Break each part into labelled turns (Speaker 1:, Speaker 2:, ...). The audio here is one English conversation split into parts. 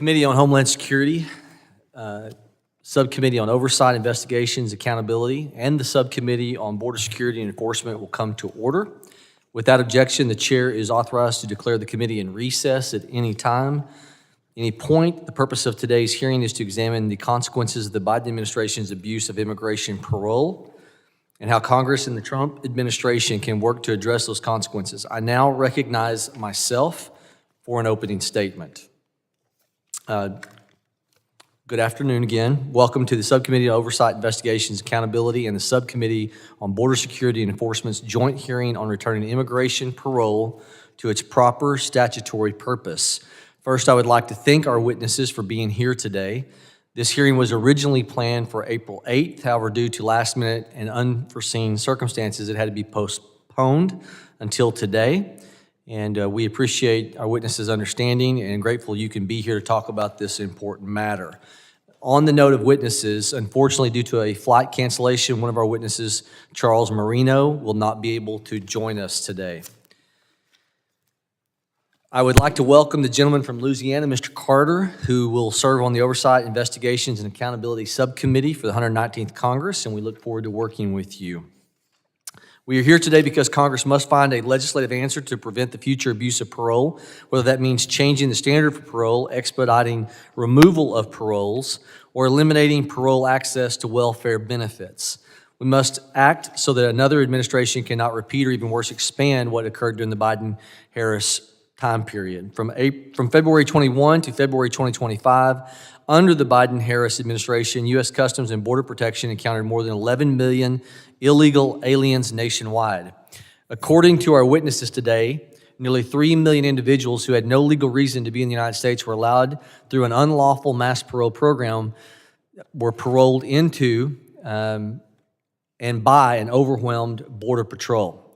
Speaker 1: Committee on Homeland Security, Subcommittee on Oversight, Investigations, Accountability, and the Subcommittee on Border Security and Enforcement will come to order. Without objection, the chair is authorized to declare the committee in recess at any time, any point. The purpose of today's hearing is to examine the consequences of the Biden administration's abuse of immigration parole and how Congress and the Trump administration can work to address those consequences. I now recognize myself for an opening statement. Good afternoon again. Welcome to the Subcommittee on Oversight, Investigations, Accountability, and the Subcommittee on Border Security and Enforcement's joint hearing on returning immigration parole to its proper statutory purpose. First, I would like to thank our witnesses for being here today. This hearing was originally planned for April 8th. However, due to last-minute and unforeseen circumstances, it had to be postponed until today. And we appreciate our witnesses' understanding and grateful you can be here to talk about this important matter. On the note of witnesses, unfortunately, due to a flight cancellation, one of our witnesses, Charles Marino, will not be able to join us today. I would like to welcome the gentleman from Louisiana, Mr. Carter, who will serve on the Oversight, Investigations, and Accountability Subcommittee for the 119th Congress, and we look forward to working with you. We are here today because Congress must find a legislative answer to prevent the future abuse of parole, whether that means changing the standard for parole, expediting removal of paroles, or eliminating parole access to welfare benefits. We must act so that another administration cannot repeat or even worse, expand what occurred during the Biden-Harris time period. From February 21 to February 2025, under the Biden-Harris administration, U.S. Customs and Border Protection encountered more than 11 million illegal aliens nationwide. According to our witnesses today, nearly 3 million individuals who had no legal reason to be in the United States were allowed through an unlawful mass parole program, were paroled into and by an overwhelmed Border Patrol.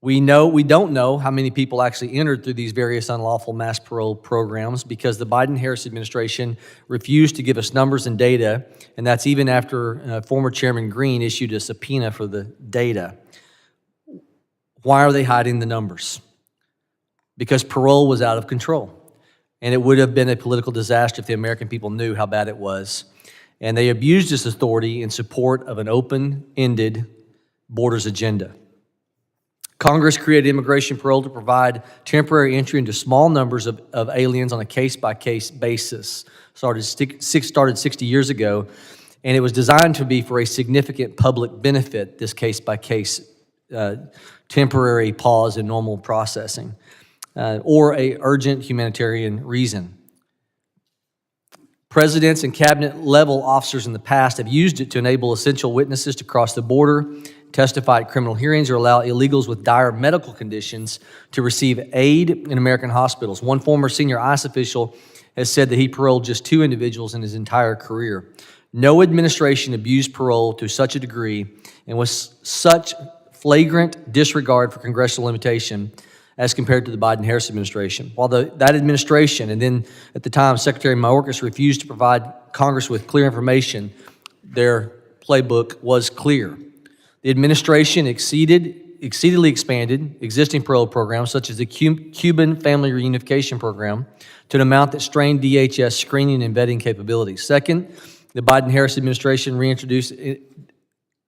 Speaker 1: We don't know how many people actually entered through these various unlawful mass parole programs because the Biden-Harris administration refused to give us numbers and data, and that's even after former Chairman Green issued a subpoena for the data. Why are they hiding the numbers? Because parole was out of control, and it would have been a political disaster if the American people knew how bad it was. And they abused this authority in support of an open-ended borders agenda. Congress created immigration parole to provide temporary entry into small numbers of aliens on a case-by-case basis. Started 60 years ago, and it was designed to be for a significant public benefit, this case-by-case temporary pause in normal processing, or a urgent humanitarian reason. Presidents and cabinet-level officers in the past have used it to enable essential witnesses to cross the border, testify at criminal hearings, or allow illegals with dire medical conditions to receive aid in American hospitals. One former senior ICE official has said that he paroled just 2 individuals in his entire career. No administration abused parole to such a degree and with such flagrant disregard for congressional limitation as compared to the Biden-Harris administration. While that administration, and then at the time Secretary Mayorkas, refused to provide Congress with clear information, their playbook was clear. The administration exceedingly expanded existing parole programs, such as the Cuban Family Reunification Program, to an amount that strained DHS screening and vetting capabilities. Second, the Biden-Harris administration reintroduced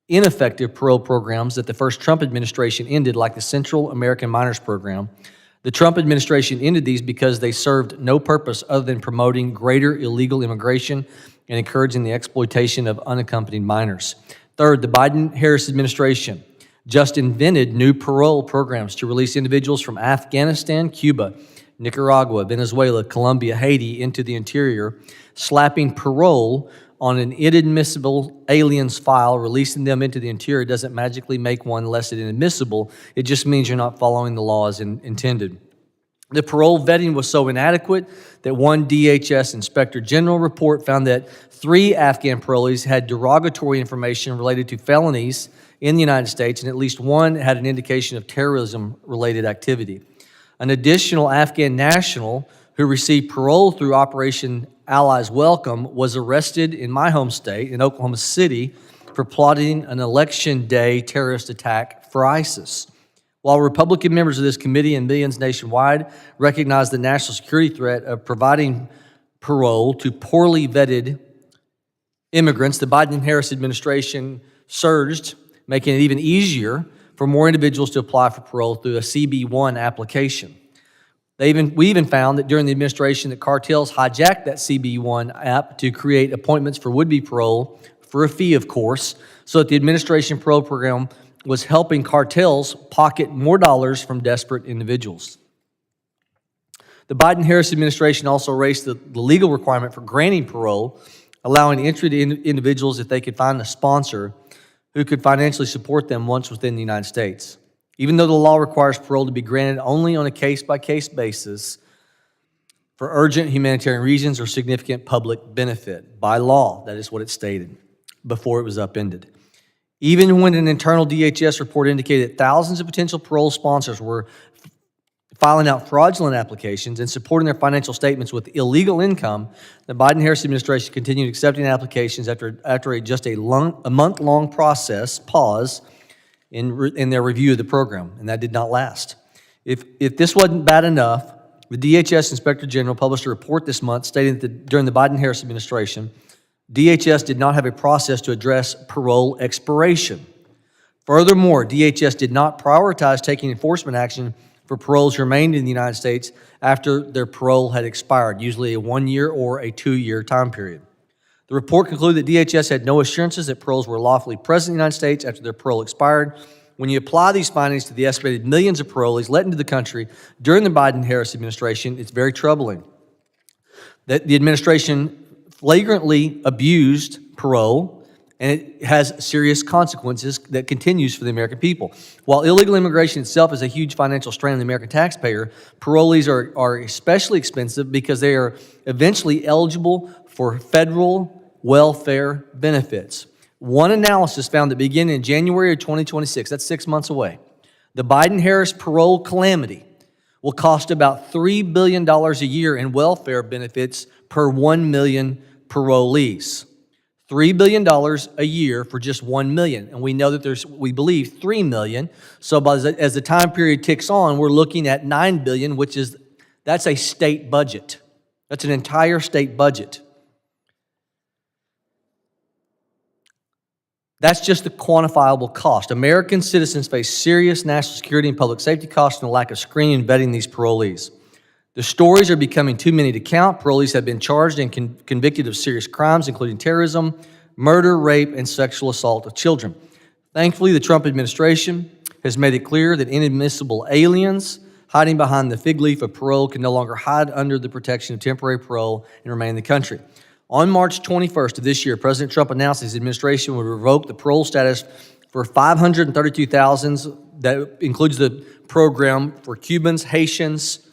Speaker 1: ineffective parole programs that the first Trump administration ended, like the Central American Minors Program. The Trump administration ended these because they served no purpose other than promoting greater illegal immigration and encouraging the exploitation of unaccompanied minors. Third, the Biden-Harris administration just invented new parole programs to release individuals from Afghanistan, Cuba, Nicaragua, Venezuela, Colombia, Haiti into the interior, slapping parole on an inadmissible aliens file. Releasing them into the interior doesn't magically make one less inadmissible. It just means you're not following the law as intended. The parole vetting was so inadequate that one DHS Inspector General report found that 3 Afghan parolees had derogatory information related to felonies in the United States, and at least one had an indication of terrorism-related activity. An additional Afghan national who received parole through Operation Allies Welcome was arrested in my home state, in Oklahoma City, for plotting an election day terrorist attack for ISIS. While Republican members of this committee and millions nationwide recognize the national security threat of providing parole to poorly vetted immigrants, the Biden-Harris administration surged, making it even easier for more individuals to apply for parole through a CB1 application. We even found that during the administration that cartels hijacked that CB1 app to create appointments for would-be parole, for a fee, of course, so that the administration parole program was helping cartels pocket more dollars from desperate individuals. The Biden-Harris administration also raised the legal requirement for granting parole, allowing entry to individuals if they could find a sponsor who could financially support them once within the United States. Even though the law requires parole to be granted only on a case-by-case basis for urgent humanitarian reasons or significant public benefit. By law, that is what it stated before it was upended. Even when an internal DHS report indicated that thousands of potential parole sponsors were filing out fraudulent applications and supporting their financial statements with illegal income, the Biden-Harris administration continued accepting applications after just a month-long process pause in their review of the program, and that did not last. If this wasn't bad enough, the DHS Inspector General published a report this month stating that during the Biden-Harris administration, DHS did not have a process to address parole expiration. Furthermore, DHS did not prioritize taking enforcement action for paroles who remained in the United States after their parole had expired, usually a 1-year or a 2-year time period. The report concluded that DHS had no assurances that paroles were lawfully present in the United States after their parole expired. When you apply these findings to the estimated millions of parolees let into the country during the Biden-Harris administration, it's very troubling that the administration flagrantly abused parole, and it has serious consequences that continues for the American people. While illegal immigration itself is a huge financial strain on the American taxpayer, parolees are especially expensive because they are eventually eligible for federal welfare benefits. One analysis found that beginning in January of 2026, that's 6 months away, the Biden-Harris parole calamity will cost about $3 billion a year in welfare benefits per 1 million parolees. $3 billion a year for just 1 million. And we know that we believe 3 million. So as the time period ticks on, we're looking at 9 billion, that's a state budget. That's an entire state budget. That's just the quantifiable cost. American citizens face serious national security and public safety costs and a lack of screening and vetting these parolees. The stories are becoming too many to count. Parolees have been charged and convicted of serious crimes, including terrorism, murder, rape, and sexual assault of children. Thankfully, the Trump administration has made it clear that inadmissible aliens hiding behind the fig leaf of parole can no longer hide under the protection of temporary parole and remain in the country. On March 21st of this year, President Trump announced his administration would revoke the parole status for 532,000. That includes the program for Cubans, Haitians,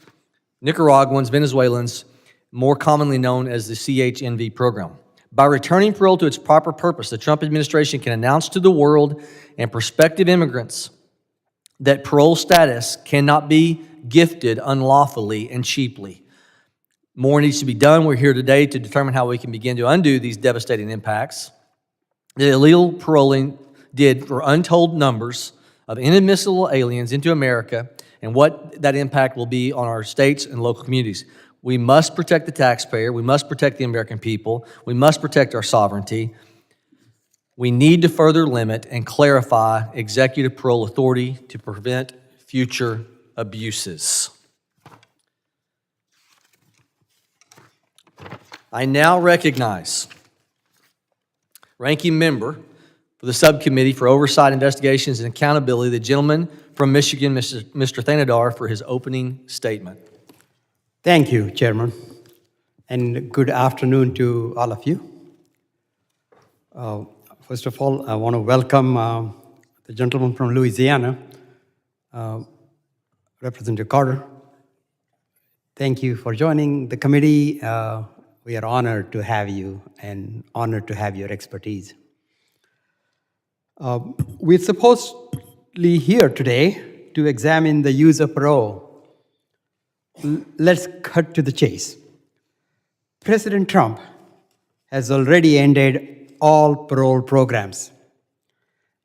Speaker 1: Nicaraguans, Venezuelans, more commonly known as the CHNV program. By returning parole to its proper purpose, the Trump administration can announce to the world and prospective immigrants that parole status cannot be gifted unlawfully and cheaply. More needs to be done. We're here today to determine how we can begin to undo these devastating impacts that illegal paroling did for untold numbers of inadmissible aliens into America, and what that impact will be on our states and local communities. We must protect the taxpayer. We must protect the American people. We must protect our sovereignty. We need to further limit and clarify executive parole authority to prevent future abuses. I now recognize Ranking Member for the Subcommittee for Oversight, Investigations, and Accountability, the gentleman from Michigan, Mr. Thanadar, for his opening statement.
Speaker 2: Thank you, Chairman, and good afternoon to all of you. First of all, I want to welcome the gentleman from Louisiana, Representative Carter. Thank you for joining the committee. We are honored to have you and honored to have your expertise. We're supposedly here today to examine the use of parole. Let's cut to the chase. President Trump has already ended all parole programs.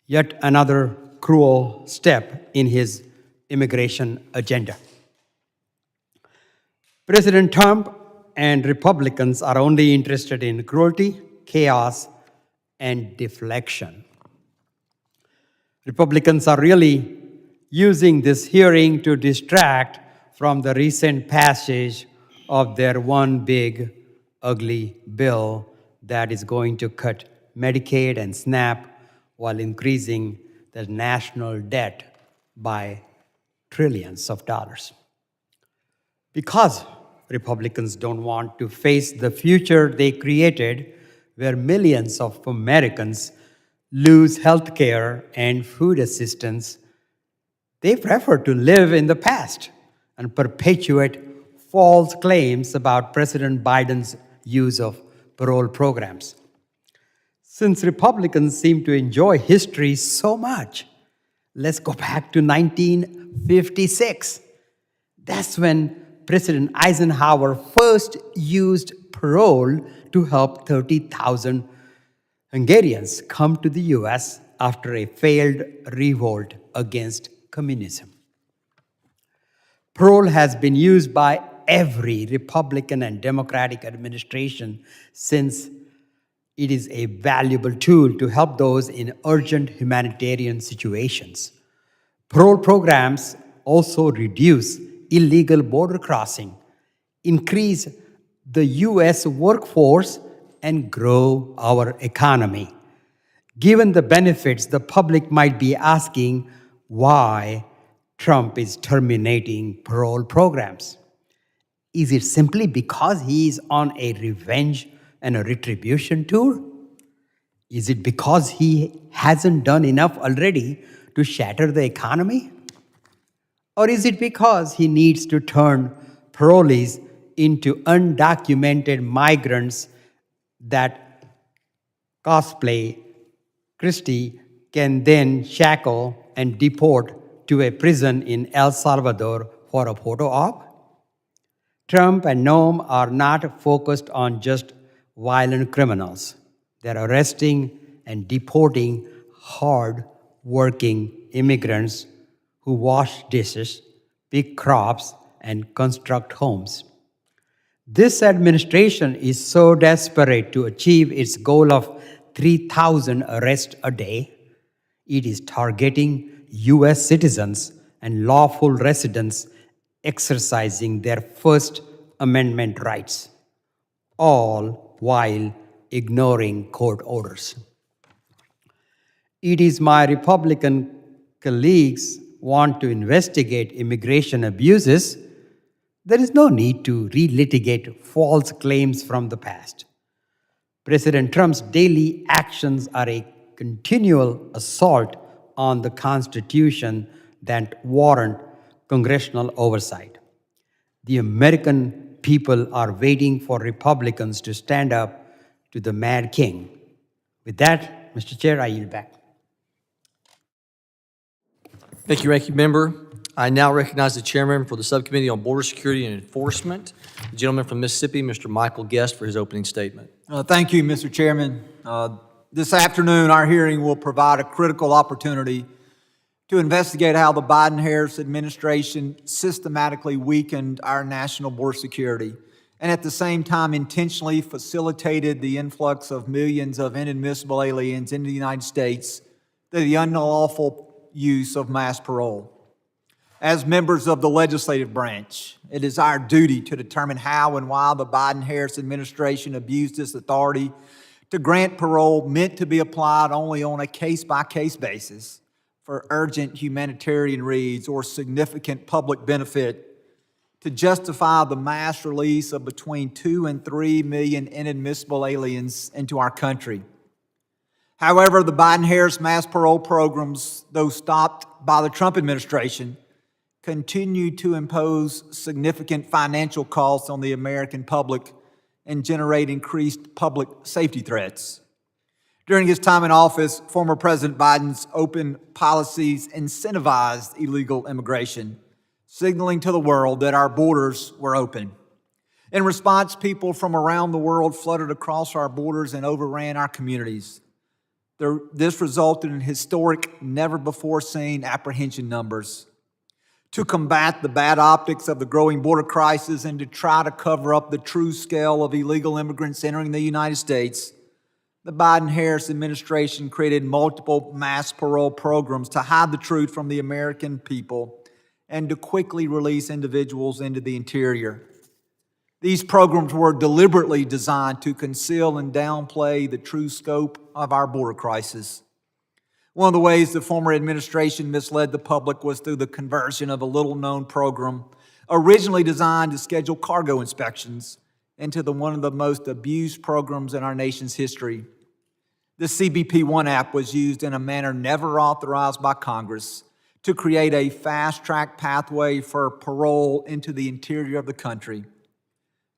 Speaker 2: Yet another cruel step in his immigration agenda. President Trump and Republicans are only interested in cruelty, chaos, and deflection. Republicans are really using this hearing to distract from the recent passage of their one big, ugly bill that is going to cut Medicaid and SNAP while increasing the national debt by trillions of dollars. Because Republicans don't want to face the future they created, where millions of Americans lose health care and food assistance, they prefer to live in the past and perpetuate false claims about President Biden's use of parole programs. Since Republicans seem to enjoy history so much, let's go back to 1956. That's when President Eisenhower first used parole to help 30,000 Hungarians come to the US after a failed revolt against communism. Parole has been used by every Republican and Democratic administration since it is a valuable tool to help those in urgent humanitarian situations. Parole programs also reduce illegal border crossing, increase the US workforce, and grow our economy. Given the benefits, the public might be asking why Trump is terminating parole programs. Is it simply because he is on a revenge and a retribution tour? Is it because he hasn't done enough already to shatter the economy? Or is it because he needs to turn parolees into undocumented migrants that cosplay Christie can then shackle and deport to a prison in El Salvador for a photo op? Trump and Noam are not focused on just violent criminals. They're arresting and deporting hard-working immigrants who wash dishes, pick crops, and construct homes. This administration is so desperate to achieve its goal of 3,000 arrests a day, it is targeting US citizens and lawful residents exercising their First Amendment rights, all while ignoring court orders. It is my Republican colleagues want to investigate immigration abuses, there is no need to relitigate false claims from the past. President Trump's daily actions are a continual assault on the Constitution that warrant congressional oversight. The American people are waiting for Republicans to stand up to the Mad King. With that, Mr. Chair, I yield back.
Speaker 1: Thank you, Ranking Member. I now recognize the Chairman for the Subcommittee on Border Security and Enforcement, the gentleman from Mississippi, Mr. Michael Guest, for his opening statement.
Speaker 3: Thank you, Mr. Chairman. This afternoon, our hearing will provide a critical opportunity to investigate how the Biden-Harris administration systematically weakened our national border security and at the same time intentionally facilitated the influx of millions of inadmissible aliens into the United States through the unlawful use of mass parole. As members of the legislative branch, it is our duty to determine how and why the Biden-Harris administration abused its authority to grant parole meant to be applied only on a case-by-case basis for urgent humanitarian needs or significant public benefit to justify the mass release of between 2 and 3 million inadmissible aliens into our country. However, the Biden-Harris mass parole programs, though stopped by the Trump administration, continue to impose significant financial costs on the American public and generate increased public safety threats. During his time in office, former President Biden's open policies incentivized illegal immigration, signaling to the world that our borders were open. In response, people from around the world flooded across our borders and overran our communities. This resulted in historic, never-before-seen apprehension numbers. To combat the bad optics of the growing border crisis and to try to cover up the true scale of illegal immigrants entering the United States, the Biden-Harris administration created multiple mass parole programs to hide the truth from the American people and to quickly release individuals into the interior. These programs were deliberately designed to conceal and downplay the true scope of our border crisis. One of the ways the former administration misled the public was through the conversion of a little-known program originally designed to schedule cargo inspections into one of the most abused programs in our nation's history. The CBP-1 app was used in a manner never authorized by Congress to create a fast-track pathway for parole into the interior of the country.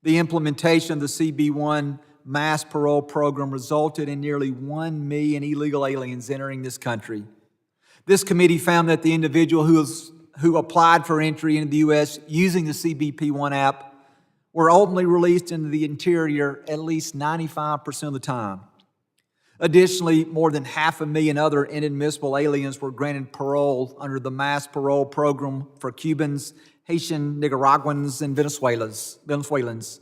Speaker 3: The implementation of the CB-1 mass parole program resulted in nearly 1 million illegal aliens entering this country. This committee found that the individual who applied for entry into the U.S. using the CBP-1 app were ultimately released into the interior at least 95% of the time. Additionally, more than 500,000 other inadmissible aliens were granted parole under the mass parole program for Cubans, Haitian, Nicaraguans, and Venezuelans.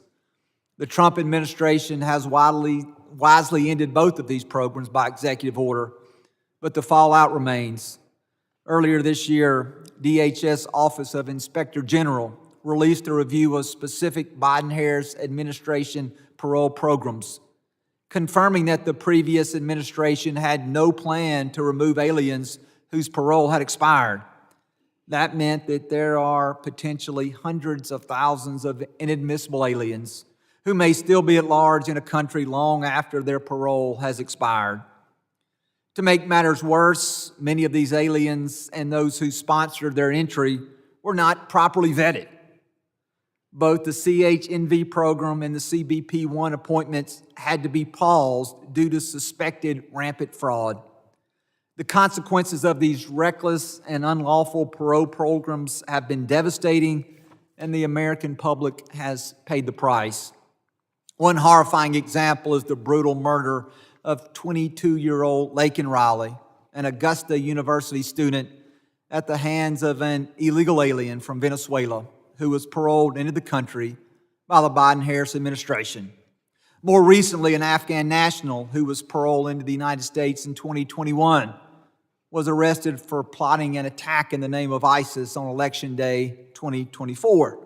Speaker 3: The Trump administration has wisely ended both of these programs by executive order, but the fallout remains. Earlier this year, DHS Office of Inspector General released a review of specific Biden-Harris administration parole programs, confirming that the previous administration had no plan to remove aliens whose parole had expired. That meant that there are potentially hundreds of thousands of inadmissible aliens who may still be at large in a country long after their parole has expired. To make matters worse, many of these aliens and those who sponsored their entry were not properly vetted. Both the CHNV program and the CBP-1 appointments had to be paused due to suspected rampant fraud. The consequences of these reckless and unlawful parole programs have been devastating, and the American public has paid the price. One horrifying example is the brutal murder of 22-year-old Laken Riley, an Augusta University student, at the hands of an illegal alien from Venezuela who was paroled into the country by the Biden-Harris administration. More recently, an Afghan national who was paroled into the United States in 2021 was arrested for plotting an attack in the name of ISIS on Election Day 2024.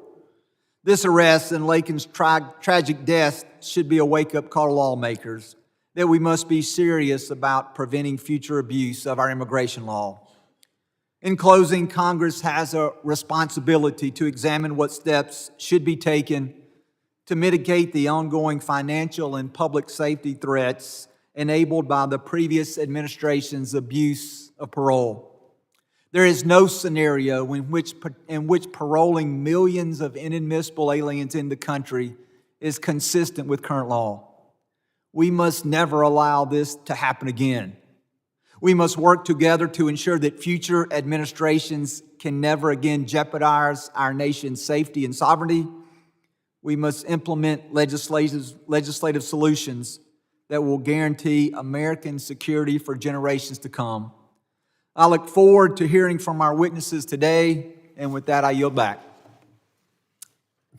Speaker 3: This arrest and Laken's tragic death should be a wake-up call to lawmakers that we must be serious about preventing future abuse of our immigration law. In closing, Congress has a responsibility to examine what steps should be taken to mitigate the ongoing financial and public safety threats enabled by the previous administration's abuse of parole. There is no scenario in which paroling millions of inadmissible aliens in the country is consistent with current law. We must never allow this to happen again. We must work together to ensure that future administrations can never again jeopardize our nation's safety and sovereignty. We must implement legislative solutions that will guarantee American security for generations to come. I look forward to hearing from our witnesses today, and with that, I yield back.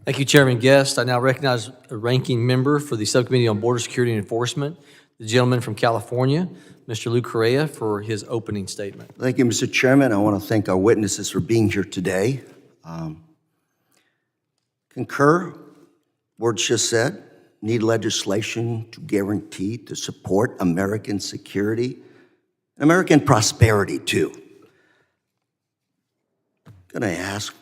Speaker 1: Thank you, Chairman Guest. I now recognize a ranking member for the Subcommittee on Border Security and Enforcement, the gentleman from California, Mr. Lou Correa, for his opening statement.
Speaker 4: Thank you, Mr. Chairman. I want to thank our witnesses for being here today. Concur, words just said, need legislation to guarantee, to support American security, and American prosperity too. Gonna ask,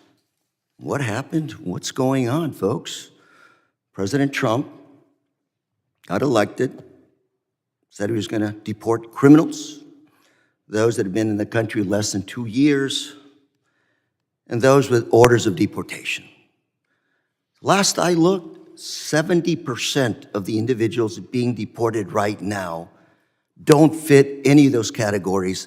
Speaker 4: what happened? What's going on, folks? President Trump got elected, said he was gonna deport criminals, those that have been in the country less than 2 years, and those with orders of deportation. Last I looked, 70% of the individuals being deported right now don't fit any of those categories.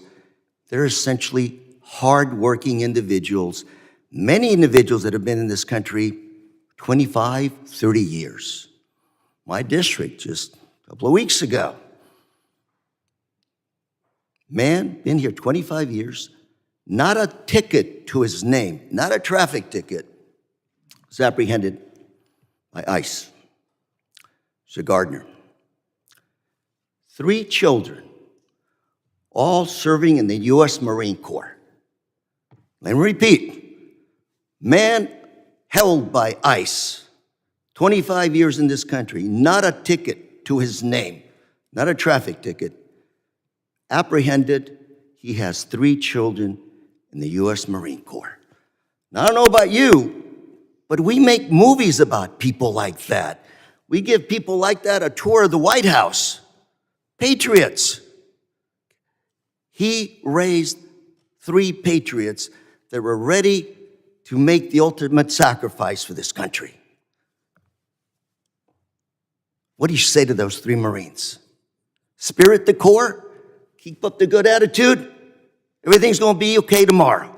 Speaker 4: They're essentially hardworking individuals, many individuals that have been in this country 25, 30 years. My district, just a couple of weeks ago, man, been here 25 years, not a ticket to his name, not a traffic ticket, was apprehended by ICE. It's a gardener. 3 children, all serving in the U.S. Marine Corps. Let me repeat. Man held by ICE, 25 years in this country, not a ticket to his name, not a traffic ticket, apprehended. He has 3 children in the U.S. Marine Corps. Now, I don't know about you, but we make movies about people like that. We give people like that a tour of the White House. Patriots. He raised 3 patriots that were ready to make the ultimate sacrifice for this country. What do you say to those 3 Marines? Spirit the Corps, keep up the good attitude, everything's going to be okay tomorrow.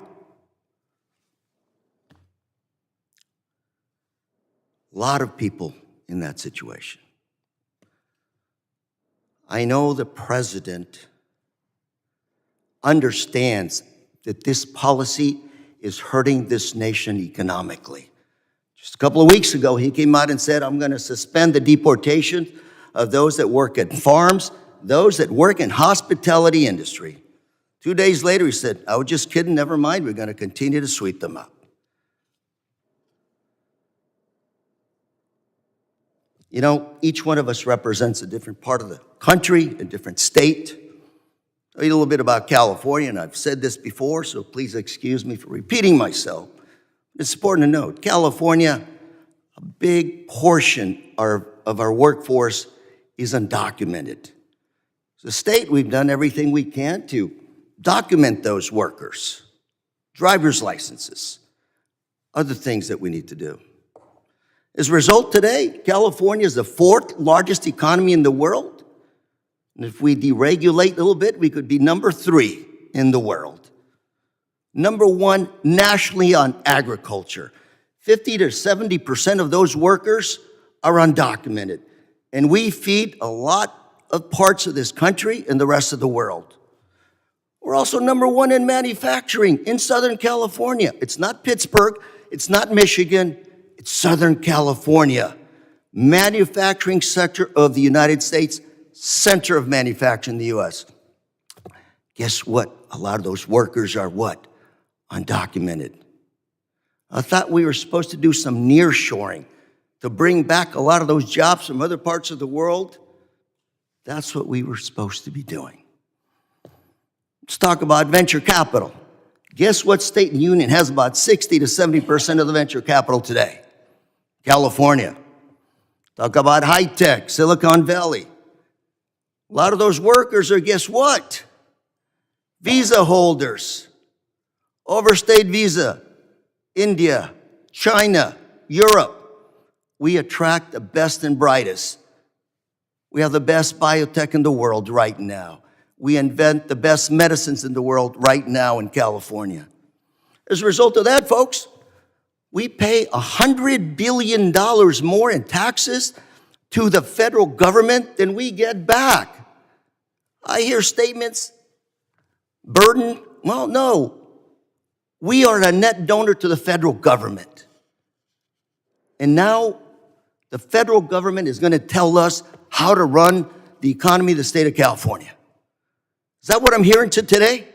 Speaker 4: A lot of people in that situation. I know the president understands that this policy is hurting this nation economically. Just a couple of weeks ago, he came out and said, I'm going to suspend the deportation of those that work at farms, those that work in hospitality industry. 2 days later, he said, I was just kidding, never mind, we're going to continue to sweep them up. You know, each one of us represents a different part of the country, a different state. I'll tell you a little bit about California, and I've said this before, so please excuse me for repeating myself. It's important to note, California, a big portion of our workforce is undocumented. As a state, we've done everything we can to document those workers, driver's licenses, other things that we need to do. As a result, today, California is the 4th largest economy in the world. And if we deregulate a little bit, we could be number 3 in the world. Number 1 nationally on agriculture. 50 to 70% of those workers are undocumented. And we feed a lot of parts of this country and the rest of the world. We're also number 1 in manufacturing in Southern California. It's not Pittsburgh, it's not Michigan, it's Southern California. Manufacturing sector of the United States, center of manufacturing in the U.S. Guess what? A lot of those workers are what? Undocumented. I thought we were supposed to do some nearshoring to bring back a lot of those jobs from other parts of the world. That's what we were supposed to be doing. Let's talk about venture capital. Guess what state and union has about 60 to 70% of the venture capital today? California. Talk about high tech, Silicon Valley. A lot of those workers are, guess what? Visa holders. Overstayed visa. India, China, Europe. We attract the best and brightest. We have the best biotech in the world right now. We invent the best medicines in the world right now in California. As a result of that, folks, we pay $100 billion more in taxes to the federal government than we get back. I hear statements, burden. Well, no. We are a net donor to the federal government. And now the federal government is going to tell us how to run the economy of the state of California. Is that what I'm hearing today?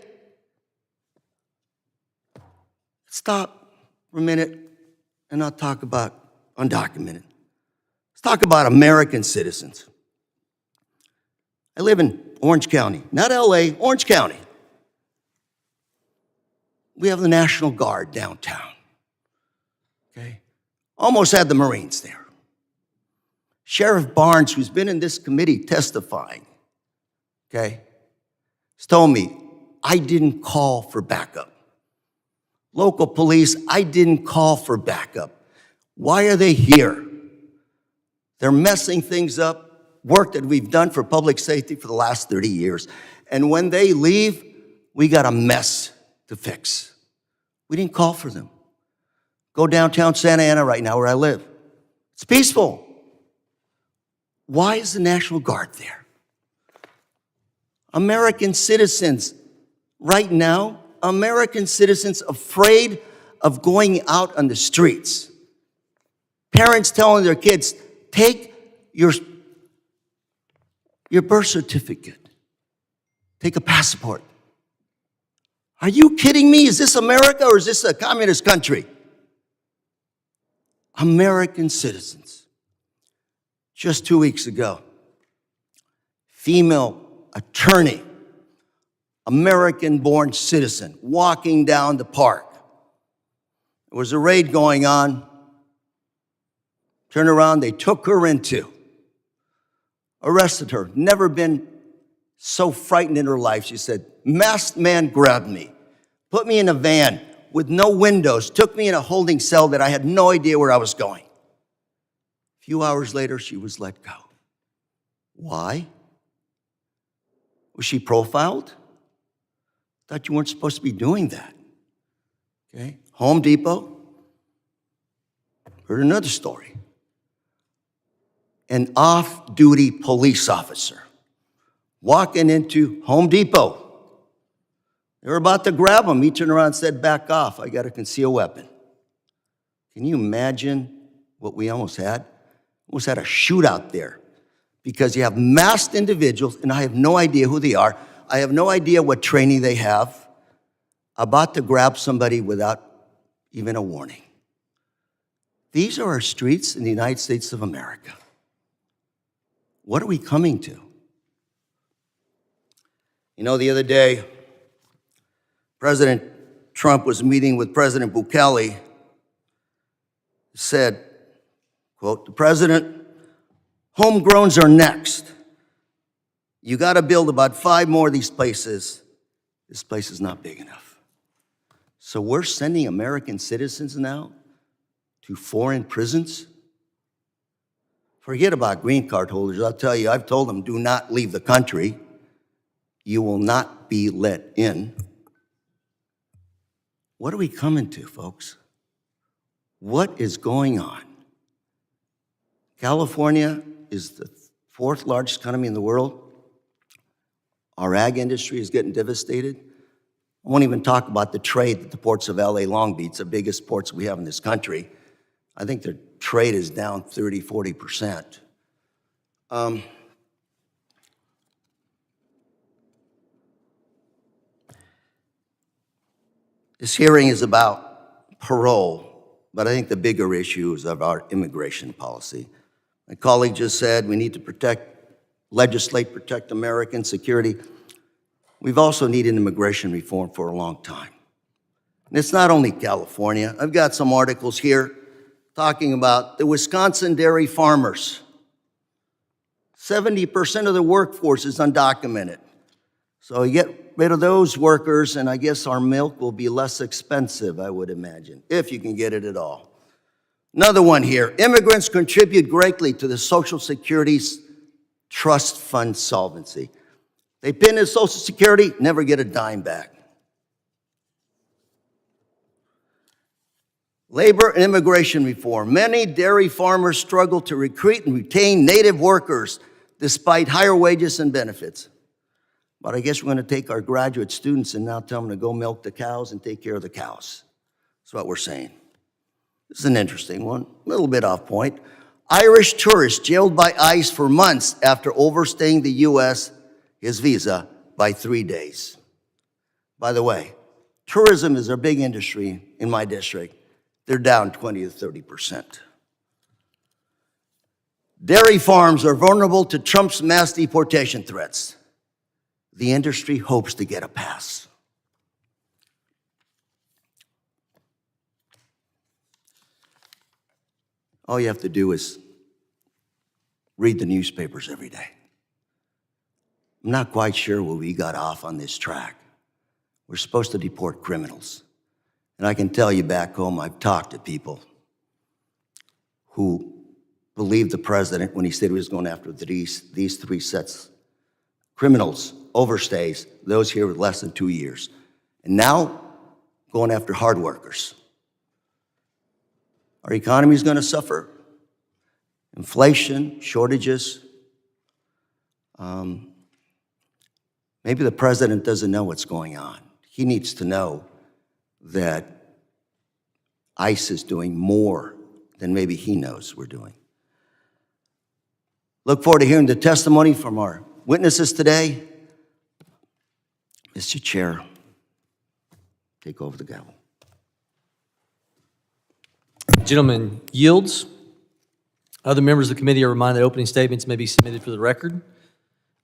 Speaker 4: Stop for a minute and I'll talk about undocumented. Let's talk about American citizens. I live in Orange County, not LA, Orange County. We have the National Guard downtown. Okay? Almost had the Marines there. Sheriff Barnes, who's been in this committee testifying, okay, has told me, I didn't call for backup. Local police, I didn't call for backup. Why are they here? They're messing things up, work that we've done for public safety for the last 30 years. And when they leave, we got a mess to fix. We didn't call for them. Go downtown Santa Ana right now where I live. It's peaceful. Why is the National Guard there? American citizens right now American citizens afraid of going out on the streets. Parents telling their kids, take your birth certificate. Take a passport. Are you kidding me? Is this America or is this a communist country? American citizens. Just 2 weeks ago, female attorney, American-born citizen, walking down the park. There was a raid going on. Turned around, they took her into, arrested her. Never been so frightened in her life. She said, masked man grabbed me, put me in a van with no windows, took me in a holding cell that I had no idea where I was going. A few hours later, she was let go. Why? Was she profiled? Thought you weren't supposed to be doing that. Okay? Home Depot. Heard another story. An off-duty police officer walking into Home Depot. They were about to grab him. He turned around and said, back off. I got a concealed weapon. Can you imagine what we almost had? Almost had a shootout there because you have masked individuals, and I have no idea who they are. I have no idea what training they have, about to grab somebody without even a warning. These are our streets in the United States of America. What are we coming to? You know, the other day, President Trump was meeting with President Bukele, said, quote, the president, homegrowns are next. You got to build about 5 more of these places. This place is not big enough. So we're sending American citizens now to foreign prisons? Forget about green card holders. I'll tell you, I've told them, do not leave the country. You will not be let in. What are we coming to, folks? What is going on? California is the 4th largest economy in the world. Our ag industry is getting devastated. I won't even talk about the trade that the ports of LA, Long Beach, the biggest ports we have in this country. I think their trade is down 30, 40%. This hearing is about parole, but I think the bigger issue is of our immigration policy. My colleague just said we need to legislate, protect American security. We've also needed immigration reform for a long time. And it's not only California. I've got some articles here talking about the Wisconsin dairy farmers. 70% of the workforce is undocumented. So you get rid of those workers, and I guess our milk will be less expensive, I would imagine, if you can get it at all. Another one here. Immigrants contribute greatly to the Social Security's trust fund solvency. They pay into Social Security, never get a dime back. Labor and immigration reform. Many dairy farmers struggle to recruit and retain native workers despite higher wages and benefits. But I guess we're going to take our graduate students and now tell them to go milk the cows and take care of the cows. That's what we're saying. This is an interesting one, a little bit off point. Irish tourist jailed by ICE for months after overstaying the U.S., his visa, by 3 days. By the way, tourism is a big industry in my district. They're down 20 to 30%. Dairy farms are vulnerable to Trump's mass deportation threats. The industry hopes to get a pass. All you have to do is read the newspapers every day. I'm not quite sure where we got off on this track. We're supposed to deport criminals. And I can tell you back home, I've talked to people who believed the president when he said he was going after these 3 sets. Criminals, overstays, those here with less than 2 years. And now, going after hard workers. Our economy is going to suffer. Inflation, shortages. Maybe the president doesn't know what's going on. he needs to know that ICE is doing more than maybe he knows we're doing. Look forward to hearing the testimony from our witnesses today. Mr. Chair, take over the gavel.
Speaker 1: Gentleman yields. Other members of the committee are reminded that opening statements may be submitted for the record.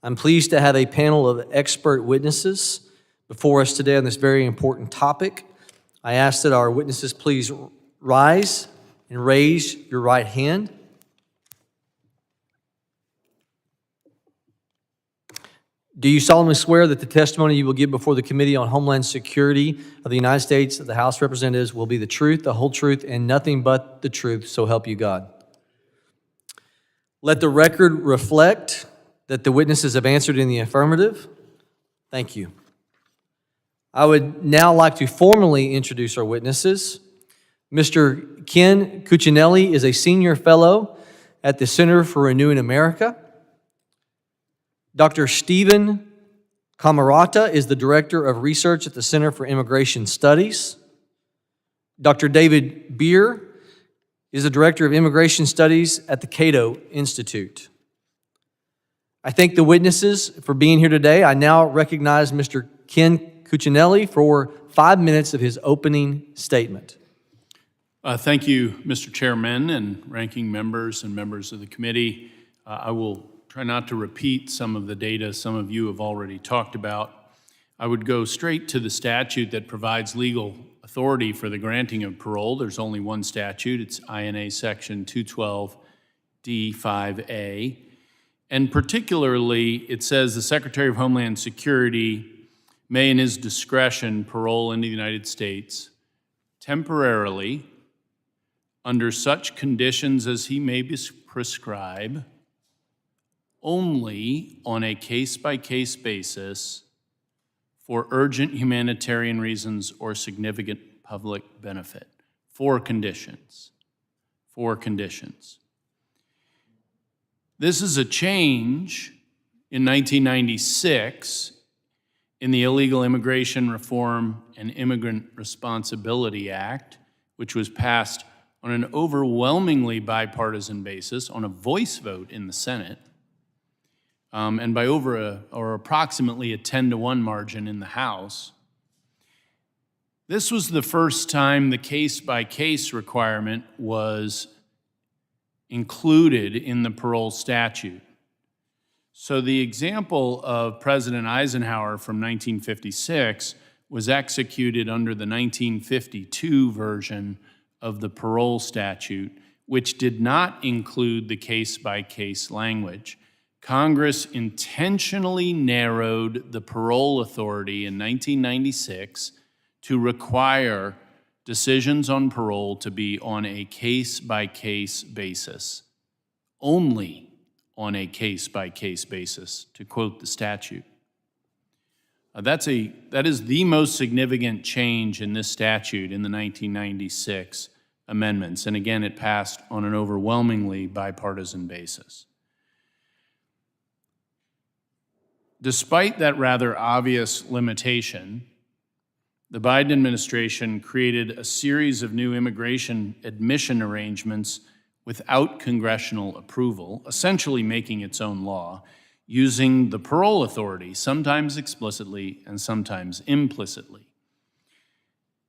Speaker 1: I'm pleased to have a panel of expert witnesses before us today on this very important topic. I ask that our witnesses please rise and raise your right hand. Do you solemnly swear that the testimony you will give before the Committee on Homeland Security of the United States of the House of Representatives will be the truth, the whole truth, and nothing but the truth, so help you God? Let the record reflect that the witnesses have answered in the affirmative. Thank you. I would now like to formally introduce our witnesses. Mr. Ken Cuccinelli is a senior fellow at the Center for Renewing America. Dr. Stephen Camarata is the Director of Research at the Center for Immigration Studies. Dr. David Beer is the Director of Immigration Studies at the Cato Institute. I thank the witnesses for being here today. I now recognize Mr. Ken Cuccinelli for 5 minutes of his opening statement.
Speaker 5: Thank you, Mr. Chairman and ranking members and members of the committee. I will try not to repeat some of the data some of you have already talked about. I would go straight to the statute that provides legal authority for the granting of parole. There's only one statute. It's INA Section 212D5A. And particularly, it says the Secretary of Homeland Security may, in his discretion, parole into the United States temporarily under such conditions as he may prescribe, only on a case-by-case basis for urgent humanitarian reasons or significant public benefit. 4 conditions. 4 conditions. This is a change in 1996 in the Illegal Immigration Reform and Immigrant Responsibility Act, which was passed on an overwhelmingly bipartisan basis on a voice vote in the Senate, and by approximately a 10-to-1 margin in the House. This was the first time the case-by-case requirement was included in the parole statute. So the example of President Eisenhower from 1956 was executed under the 1952 version of the parole statute, which did not include the case-by-case language. Congress intentionally narrowed the parole authority in 1996 to require decisions on parole to be on a case-by-case basis, only on a case-by-case basis, to quote the statute. That is the most significant change in this statute in the 1996 amendments, and again, it passed on an overwhelmingly bipartisan basis. Despite that rather obvious limitation, the Biden administration created a series of new immigration admission arrangements without congressional approval, essentially making its own law, using the parole authority, sometimes explicitly and sometimes implicitly.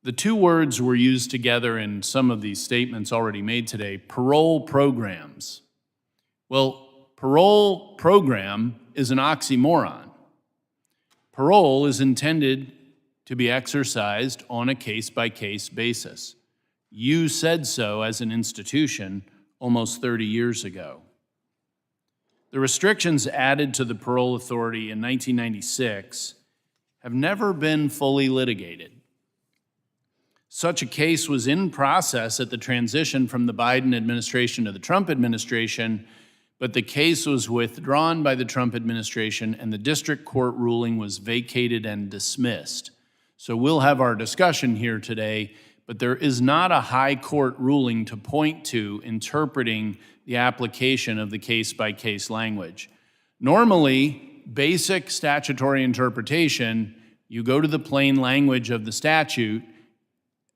Speaker 5: The 2 words were used together in some of these statements already made today: parole programs. Well, parole program is an oxymoron. Parole is intended to be exercised on a case-by-case basis. You said so as an institution almost 30 years ago. The restrictions added to the parole authority in 1996 have never been fully litigated. Such a case was in process at the transition from the Biden administration to the Trump administration, but the case was withdrawn by the Trump administration and the district court ruling was vacated and dismissed. So we'll have our discussion here today, but there is not a high court ruling to point to interpreting the application of the case-by-case language. Normally, basic statutory interpretation, You go to the plain language of the statute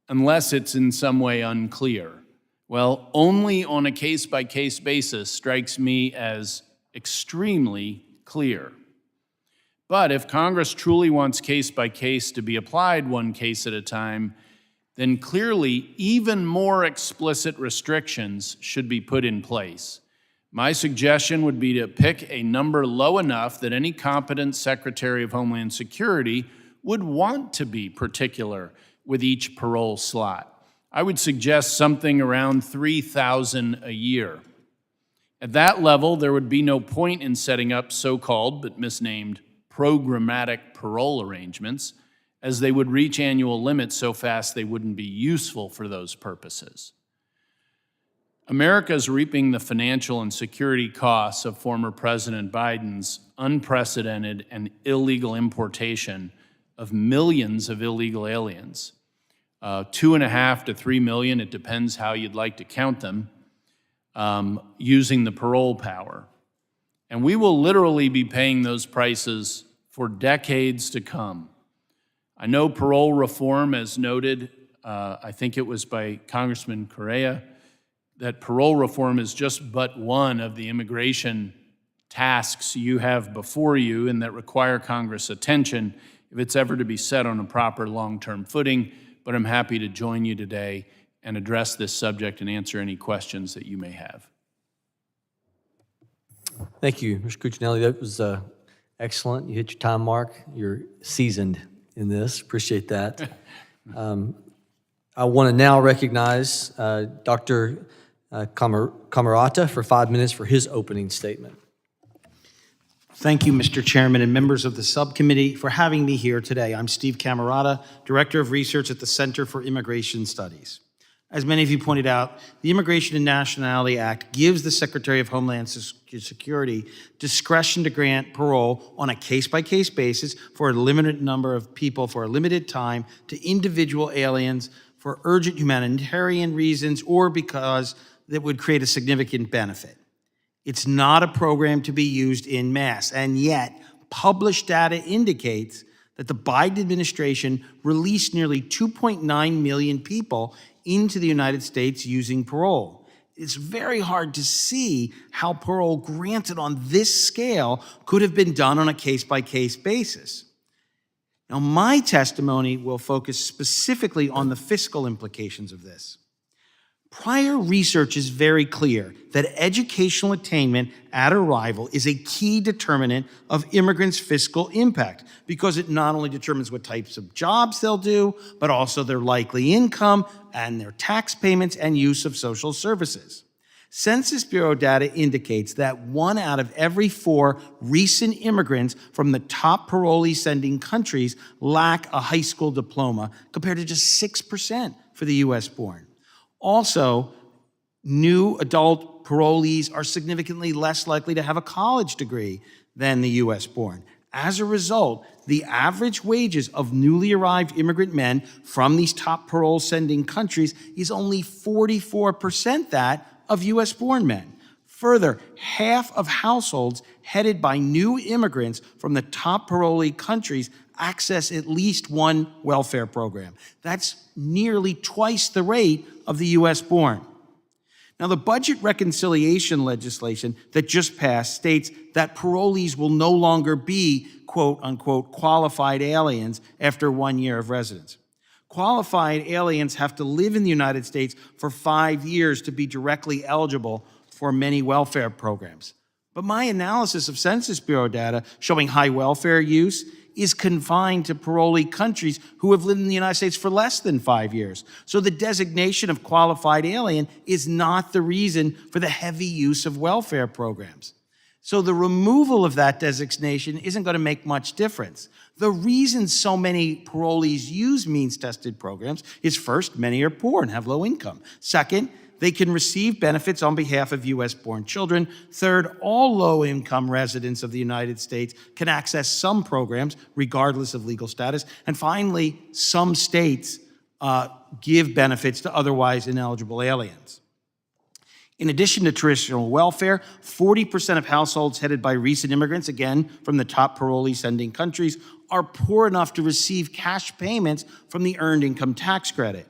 Speaker 5: unless it's in some way unclear. Well, only on a case-by-case basis strikes me as extremely clear. But if Congress truly wants case-by-case to be applied one case at a time, then clearly even more explicit restrictions should be put in place. My suggestion would be to pick a number low enough that any competent Secretary of Homeland Security would want to be particular with each parole slot. I would suggest something around 3,000 a year. At that level, there would be no point in setting up so-called, but misnamed, programmatic parole arrangements, as they would reach annual limits so fast they wouldn't be useful for those purposes. America is reaping the financial and security costs of former President Biden's unprecedented and illegal importation of millions of illegal aliens. 2.5 to 3 million, it depends how you'd like to count them, using the parole power. And we will literally be paying those prices for decades to come. I know parole reform, as noted, I think it was by Congressman Correa, that parole reform is just but one of the immigration tasks you have before you and that require Congress attention if it's ever to be set on a proper long-term footing. But I'm happy to join you today and address this subject and answer any questions that you may have.
Speaker 1: Thank you, Mr. Cuccinelli. That was excellent. You hit your time mark. You're seasoned in this. Appreciate that. I want to now recognize Dr. Camerata for 5 minutes for his opening statement.
Speaker 6: Thank you, Mr. Chairman and members of the subcommittee, for having me here today. I'm Steve Camerata, Director of Research at the Center for Immigration Studies. As many of you pointed out, the Immigration and Nationality Act gives the Secretary of Homeland Security discretion to grant parole on a case-by-case basis for a limited number of people for a limited time to individual aliens for urgent humanitarian reasons or because that would create a significant benefit. It's not a program to be used en masse, and yet published data indicates that the Biden administration released nearly 2.9 million people into the United States using parole. It's very hard to see how parole granted on this scale could have been done on a case-by-case basis. Now, my testimony will focus specifically on the fiscal implications of this. Prior research is very clear that educational attainment at arrival is a key determinant of immigrants' fiscal impact because it not only determines what types of jobs they'll do, but also their likely income and their tax payments and use of social services. Census Bureau data indicates that 1 out of every 4 recent immigrants from the top parolee-sending countries lack a high school diploma, compared to just 6% for the U.S.-born. Also, new adult parolees are significantly less likely to have a college degree than the U.S.-born. As a result, the average wages of newly arrived immigrant men from these top parole-sending countries is only 44% that of U.S.-born men. Further, half of households headed by new immigrants from the top parolee countries access at least one welfare program. That's nearly twice the rate of the U.S.-born. Now, the budget reconciliation legislation that just passed states that parolees will no longer be, quote-unquote, qualified aliens after 1 year of residence. Qualified aliens have to live in the United States for 5 years to be directly eligible for many welfare programs. But my analysis of Census Bureau data showing high welfare use is confined to parolee countries who have lived in the United States for less than 5 years. So the designation of qualified alien is not the reason for the heavy use of welfare programs. So the removal of that designation isn't going to make much difference. The reason so many parolees use means-tested programs is first, many are poor and have low income. Second, they can receive benefits on behalf of U.S.-born children. Third, all low-income residents of the United States can access some programs regardless of legal status. And finally, some states give benefits to otherwise ineligible aliens. In addition to traditional welfare, 40% of households headed by recent immigrants, again from the top parolee-sending countries, are poor enough to receive cash payments from the Earned Income Tax Credit.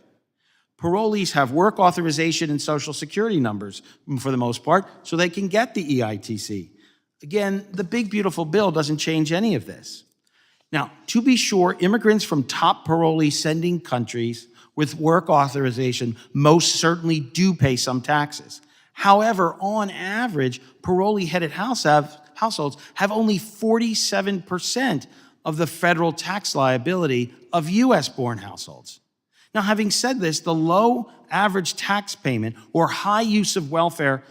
Speaker 6: Parolees have work authorization and Social Security numbers, for the most part, so they can get the EITC. Again, the big, beautiful bill doesn't change any of this. Now, to be sure, immigrants from top parolee-sending countries with work authorization most certainly do pay some taxes. However, on average, parolee-headed households have only 47% of the federal tax liability of U.S.-born households. Now, having said this, the low average tax payment or high use of welfare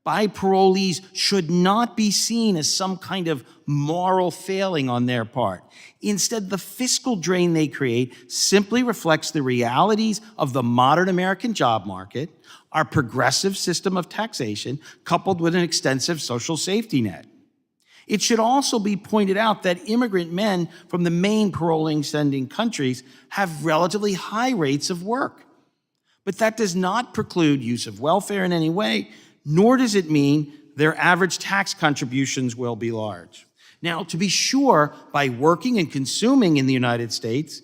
Speaker 6: by parolees should not be seen as some kind of moral failing on their part. Instead, the fiscal drain they create simply reflects the realities of the modern American job market, our progressive system of taxation, coupled with an extensive social safety net. It should also be pointed out that immigrant men from the main parolee-sending countries have relatively high rates of work. But that does not preclude use of welfare in any way, nor does it mean their average tax contributions will be large. Now, to be sure, by working and consuming in the United States,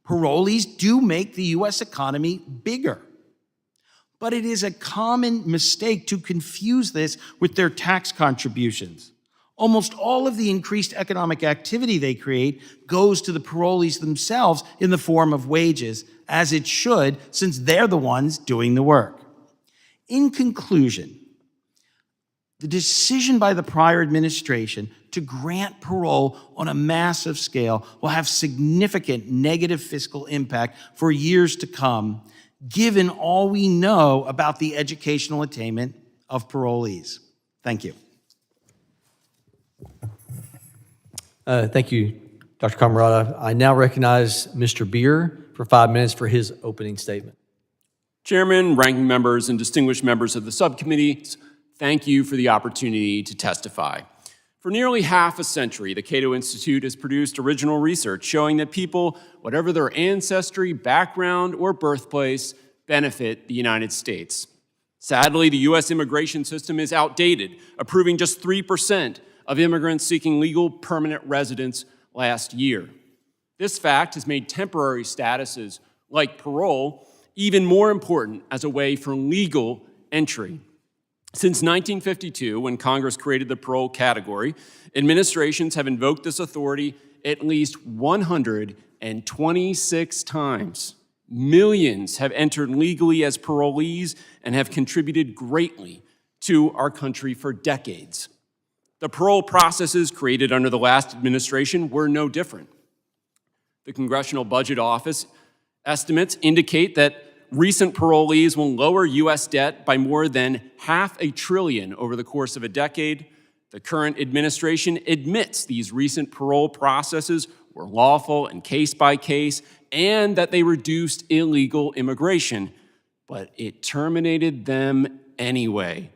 Speaker 6: parolees do make the U.S. economy bigger. But it is a common mistake to confuse this with their tax contributions. Almost all of the increased economic activity they create goes to the parolees themselves in the form of wages, as it should, since they're the ones doing the work. In conclusion, the decision by the prior administration to grant parole on a massive scale will have significant negative fiscal impact for years to come, given all we know about the educational attainment of parolees. Thank you.
Speaker 1: Thank you, Dr. Camarada. I now recognize Mr. Beer for 5 minutes for his opening statement.
Speaker 7: Chairman, ranking members, and distinguished members of the subcommittee, thank you for the opportunity to testify. For nearly half a century, the Cato Institute has produced original research showing that people, whatever their ancestry, background, or birthplace, benefit the United States. Sadly, the U.S. immigration system is outdated, approving just 3% of immigrants seeking legal permanent residence last year. This fact has made temporary statuses like parole even more important as a way for legal entry. Since 1952, when Congress created the parole category, administrations have invoked this authority at least 126 times. Millions have entered legally as parolees and have contributed greatly to our country for decades. The parole processes created under the last administration were no different. The Congressional Budget Office estimates indicate that recent parolees will lower U.S. debt by more than $500 billion over the course of a decade. The current administration admits these recent parole processes were lawful and case by case, and that they reduced illegal immigration, but it terminated them anyway.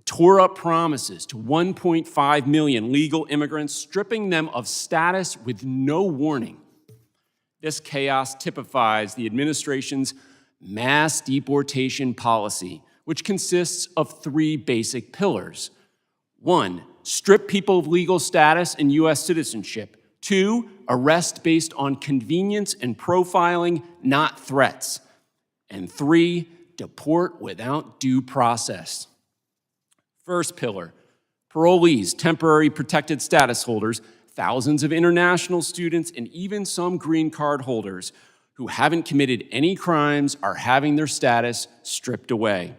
Speaker 7: Tore up promises to 1.5 million legal immigrants, stripping them of status with no warning. This chaos typifies the administration's mass deportation policy, which consists of 3 basic pillars. 1, strip people of legal status and U.S. citizenship. 2, arrest based on convenience and profiling, not threats. And 3, deport without due process. First pillar, parolees, temporary protected status holders, thousands of international students, and even some green card holders who haven't committed any crimes are having their status stripped away.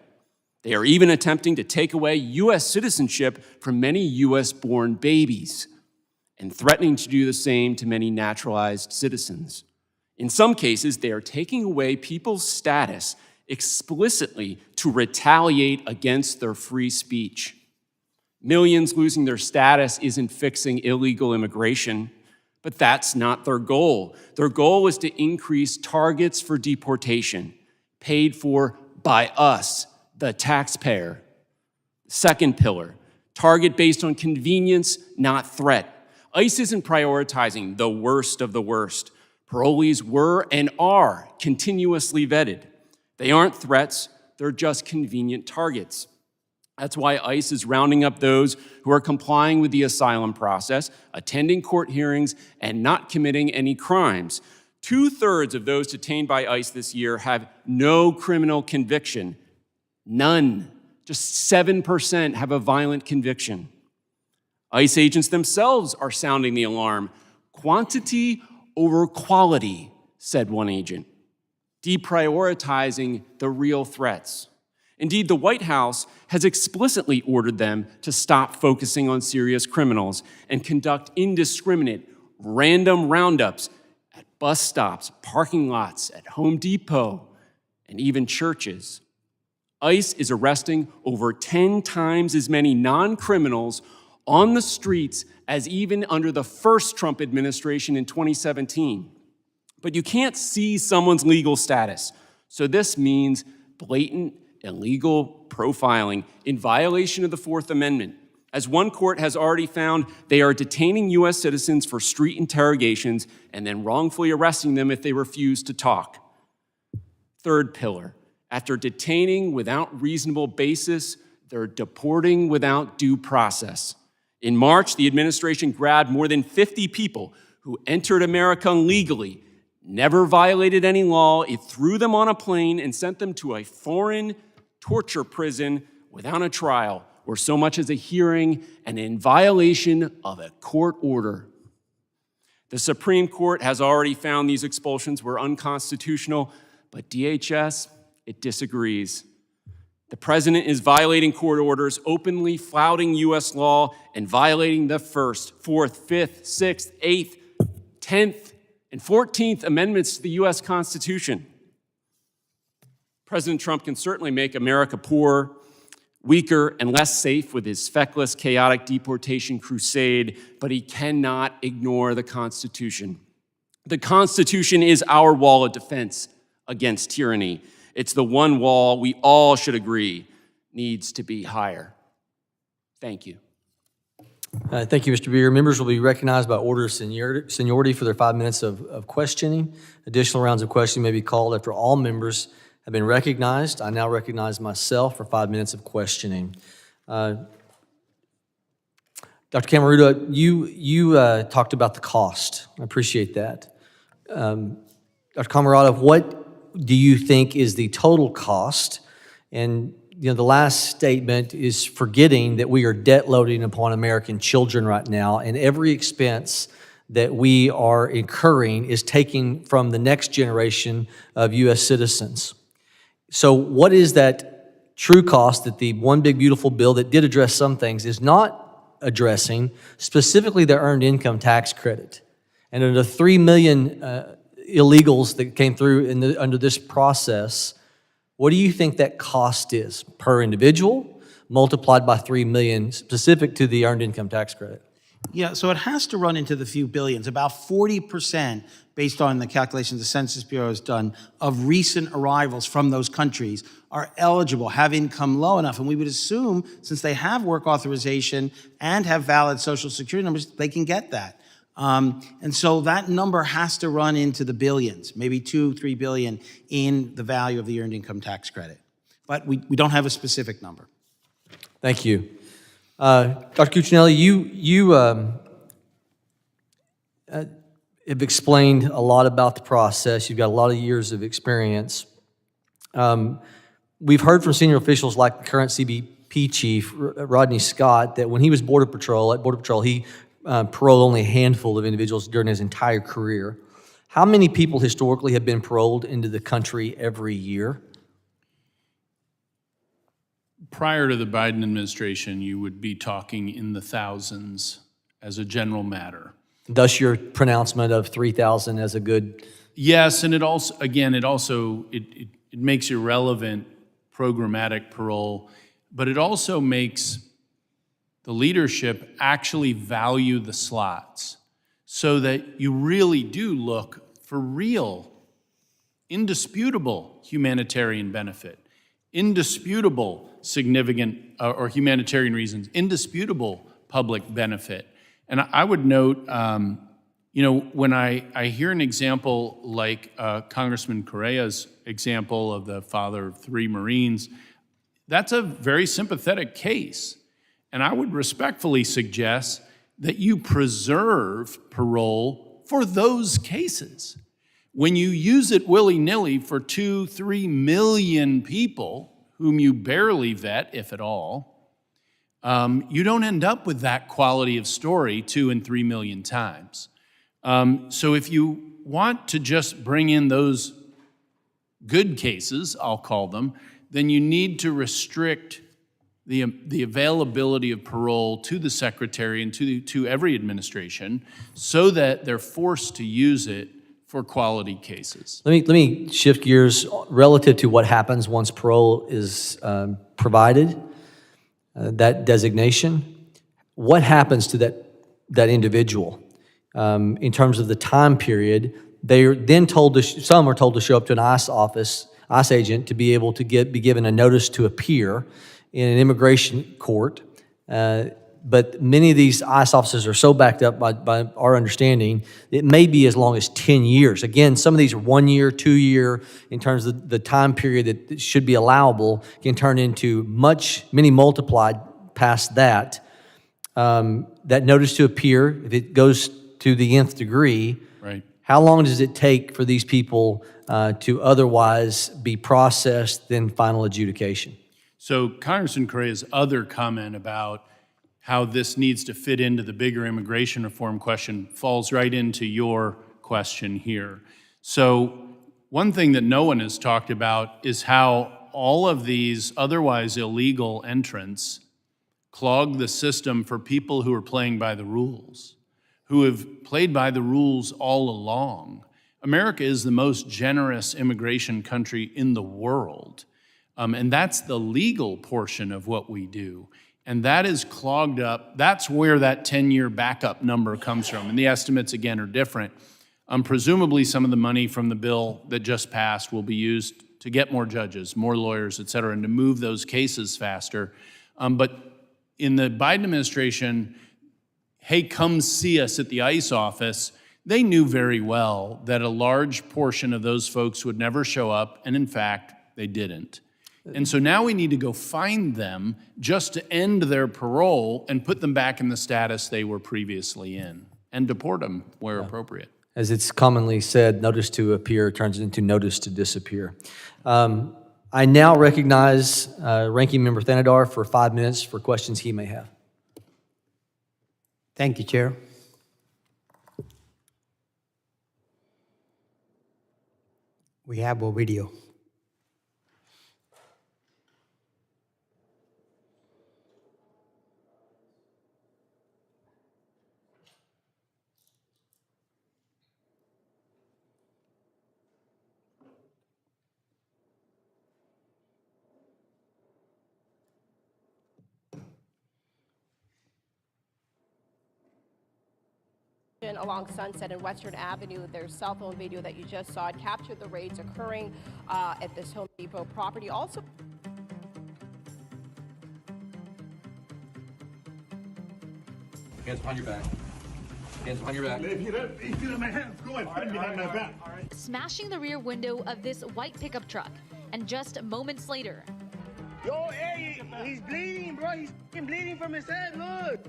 Speaker 7: They are even attempting to take away U.S. citizenship from many U.S.-born babies and threatening to do the same to many naturalized citizens. In some cases, they are taking away people's status explicitly to retaliate against their free speech. Millions losing their status isn't fixing illegal immigration, but that's not their goal. Their goal is to increase targets for deportation, paid for by us, the taxpayer. Second pillar, target based on convenience, not threat. ICE isn't prioritizing the worst of the worst. Parolees were and are continuously vetted. They aren't threats, they're just convenient targets. That's why ICE is rounding up those who are complying with the asylum process, attending court hearings, and not committing any crimes. 2/3 of those detained by ICE this year have no criminal conviction. None. Just 7% have a violent conviction. ICE agents themselves are sounding the alarm. Quantity over quality, said one agent, deprioritizing the real threats. Indeed, the White House has explicitly ordered them to stop focusing on serious criminals and conduct indiscriminate, random roundups at bus stops, parking lots, at Home Depot, and even churches. ICE is arresting over 10 times as many non-criminals on the streets as even under the first Trump administration in 2017. But you can't see someone's legal status, so this means blatant illegal profiling in violation of the Fourth Amendment. As one court has already found, they are detaining U.S. citizens for street interrogations and then wrongfully arresting them if they refuse to talk. Third pillar, after detaining without reasonable basis, they're deporting without due process. In March, the administration grabbed more than 50 people who entered America illegally, never violated any law. It threw them on a plane and sent them to a foreign torture prison without a trial or so much as a hearing and in violation of a court order. The Supreme Court has already found these expulsions were unconstitutional, but DHS, it disagrees. The president is violating court orders, openly flouting U.S. law, and violating the First, Fourth, Fifth, Sixth, Eighth, 10th, and 14th Amendments to the U.S. Constitution. President Trump can certainly make America poorer, weaker, and less safe with his feckless, chaotic deportation crusade, but he cannot ignore the Constitution. The Constitution is our wall of defense against tyranny. It's the one wall we all should agree needs to be higher. Thank you.
Speaker 1: Thank you, Mr. Beer. Members will be recognized by order of seniority for their 5 minutes of questioning. Additional rounds of questioning may be called after all members have been recognized. I now recognize myself for 5 minutes of questioning. Dr. Cameruda, you talked about the cost. I appreciate that. Dr. Camerata, what do you think is the total cost? And the last statement is forgetting that we are debt loading upon American children right now, and every expense that we are incurring is taking from the next generation of U.S. citizens. So what is that true cost that the one big beautiful bill that did address some things is not addressing, specifically the earned income tax credit? And under 3 million illegals that came through under this process, what do you think that cost is per individual, multiplied by 3 million, specific to the earned income tax credit?
Speaker 6: Yeah, so it has to run into the few billions. About 40%, based on the calculations the Census Bureau has done, of recent arrivals from those countries are eligible, have income low enough. And we would assume, since they have work authorization and have valid Social Security numbers, they can get that. And so that number has to run into the billions, maybe 2-3 billion in the value of the earned income tax credit. But we don't have a specific number.
Speaker 1: Thank you. Dr. Cuccinelli, you have explained a lot about the process. You've got a lot of years of experience. We've heard from senior officials like the current CBP chief, Rodney Scott, that when he was at Border Patrol, he paroled only a handful of individuals during his entire career. How many people historically have been paroled into the country every year?
Speaker 5: Prior to the Biden administration, you would be talking in the thousands as a general matter.
Speaker 1: Thus your pronouncement of 3,000 as a good...
Speaker 5: Yes, and it also makes irrelevant programmatic parole, but it also makes the leadership actually value the slots so that you really do look for real, indisputable humanitarian benefit, indisputable significant or humanitarian reasons, indisputable public benefit. And I would note, when I hear an example like Congressman Correa's example of the father of 3 Marines, that's a very sympathetic case. And I would respectfully suggest that you preserve parole for those cases. When you use it willy-nilly for 2-3 million people whom you barely vet, if at all, you don't end up with that quality of story 2 and 3 million times. So if you want to just bring in those good cases, I'll call them, then you need to restrict the availability of parole to the secretary and to every administration so that they're forced to use it for quality cases.
Speaker 1: Let me shift gears relative to what happens once parole is provided, that designation. What happens to that individual in terms of the time period? They're then told to, some are told to show up to an ICE agent to be able to be given a notice to appear in an immigration court. But many of these ICE officers are so backed up by our understanding, it may be as long as 10 years. Again, some of these are 1 year, 2 year, in terms of the time period that should be allowable, can turn into many multiplied past that. That notice to appear, if it goes to the nth degree,
Speaker 5: Right.
Speaker 1: how long does it take for these people to otherwise be processed, then final adjudication?
Speaker 5: So Congressman Correa's other comment about how this needs to fit into the bigger immigration reform question falls right into your question here. So one thing that no one has talked about is how all of these otherwise illegal entrants clog the system for people who are playing by the rules, who have played by the rules all along. America is the most generous immigration country in the world. And that's the legal portion of what we do. And that is clogged up. That's where that 10-year backup number comes from. And the estimates, again, are different. Presumably, some of the money from the bill that just passed will be used to get more judges, more lawyers, et cetera, and to move those cases faster. But in the Biden administration, hey, come see us at the ICE office, they knew very well that a large portion of those folks would never show up, and in fact, they didn't. And so now we need to go find them just to end their parole and put them back in the status they were previously in and deport them where appropriate.
Speaker 1: As it's commonly said, notice to appear turns into notice to disappear. I now recognize Ranking Member Thanedar for 5 minutes for questions he may have.
Speaker 2: Thank you, Chair. We have a video.
Speaker 8: Along Sunset and Western Avenue, their cell phone video that you just saw captured the raids occurring at this Home Depot property. Also,
Speaker 9: hands behind your back. Hands behind your back.
Speaker 10: If you don't my hands, go ahead, put them behind my back.
Speaker 11: Smashing the rear window of this white pickup truck, and just moments later.
Speaker 10: Yo, hey, he's bleeding, bro. He's bleeding from his head. Look.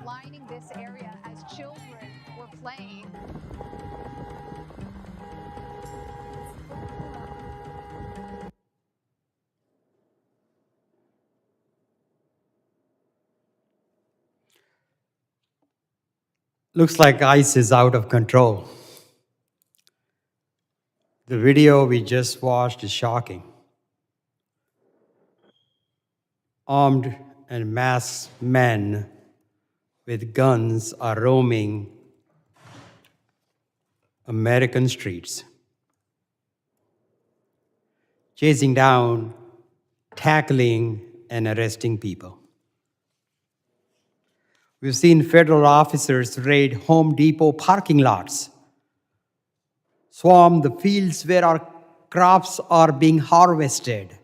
Speaker 12: Lining this area as children were playing.
Speaker 2: Looks like ICE is out of control. The video we just watched is shocking. Armed and masked men with guns are roaming American streets, chasing down, tackling, and arresting people. We've seen federal officers raid Home Depot parking lots, swarm the fields where our crops are being harvested,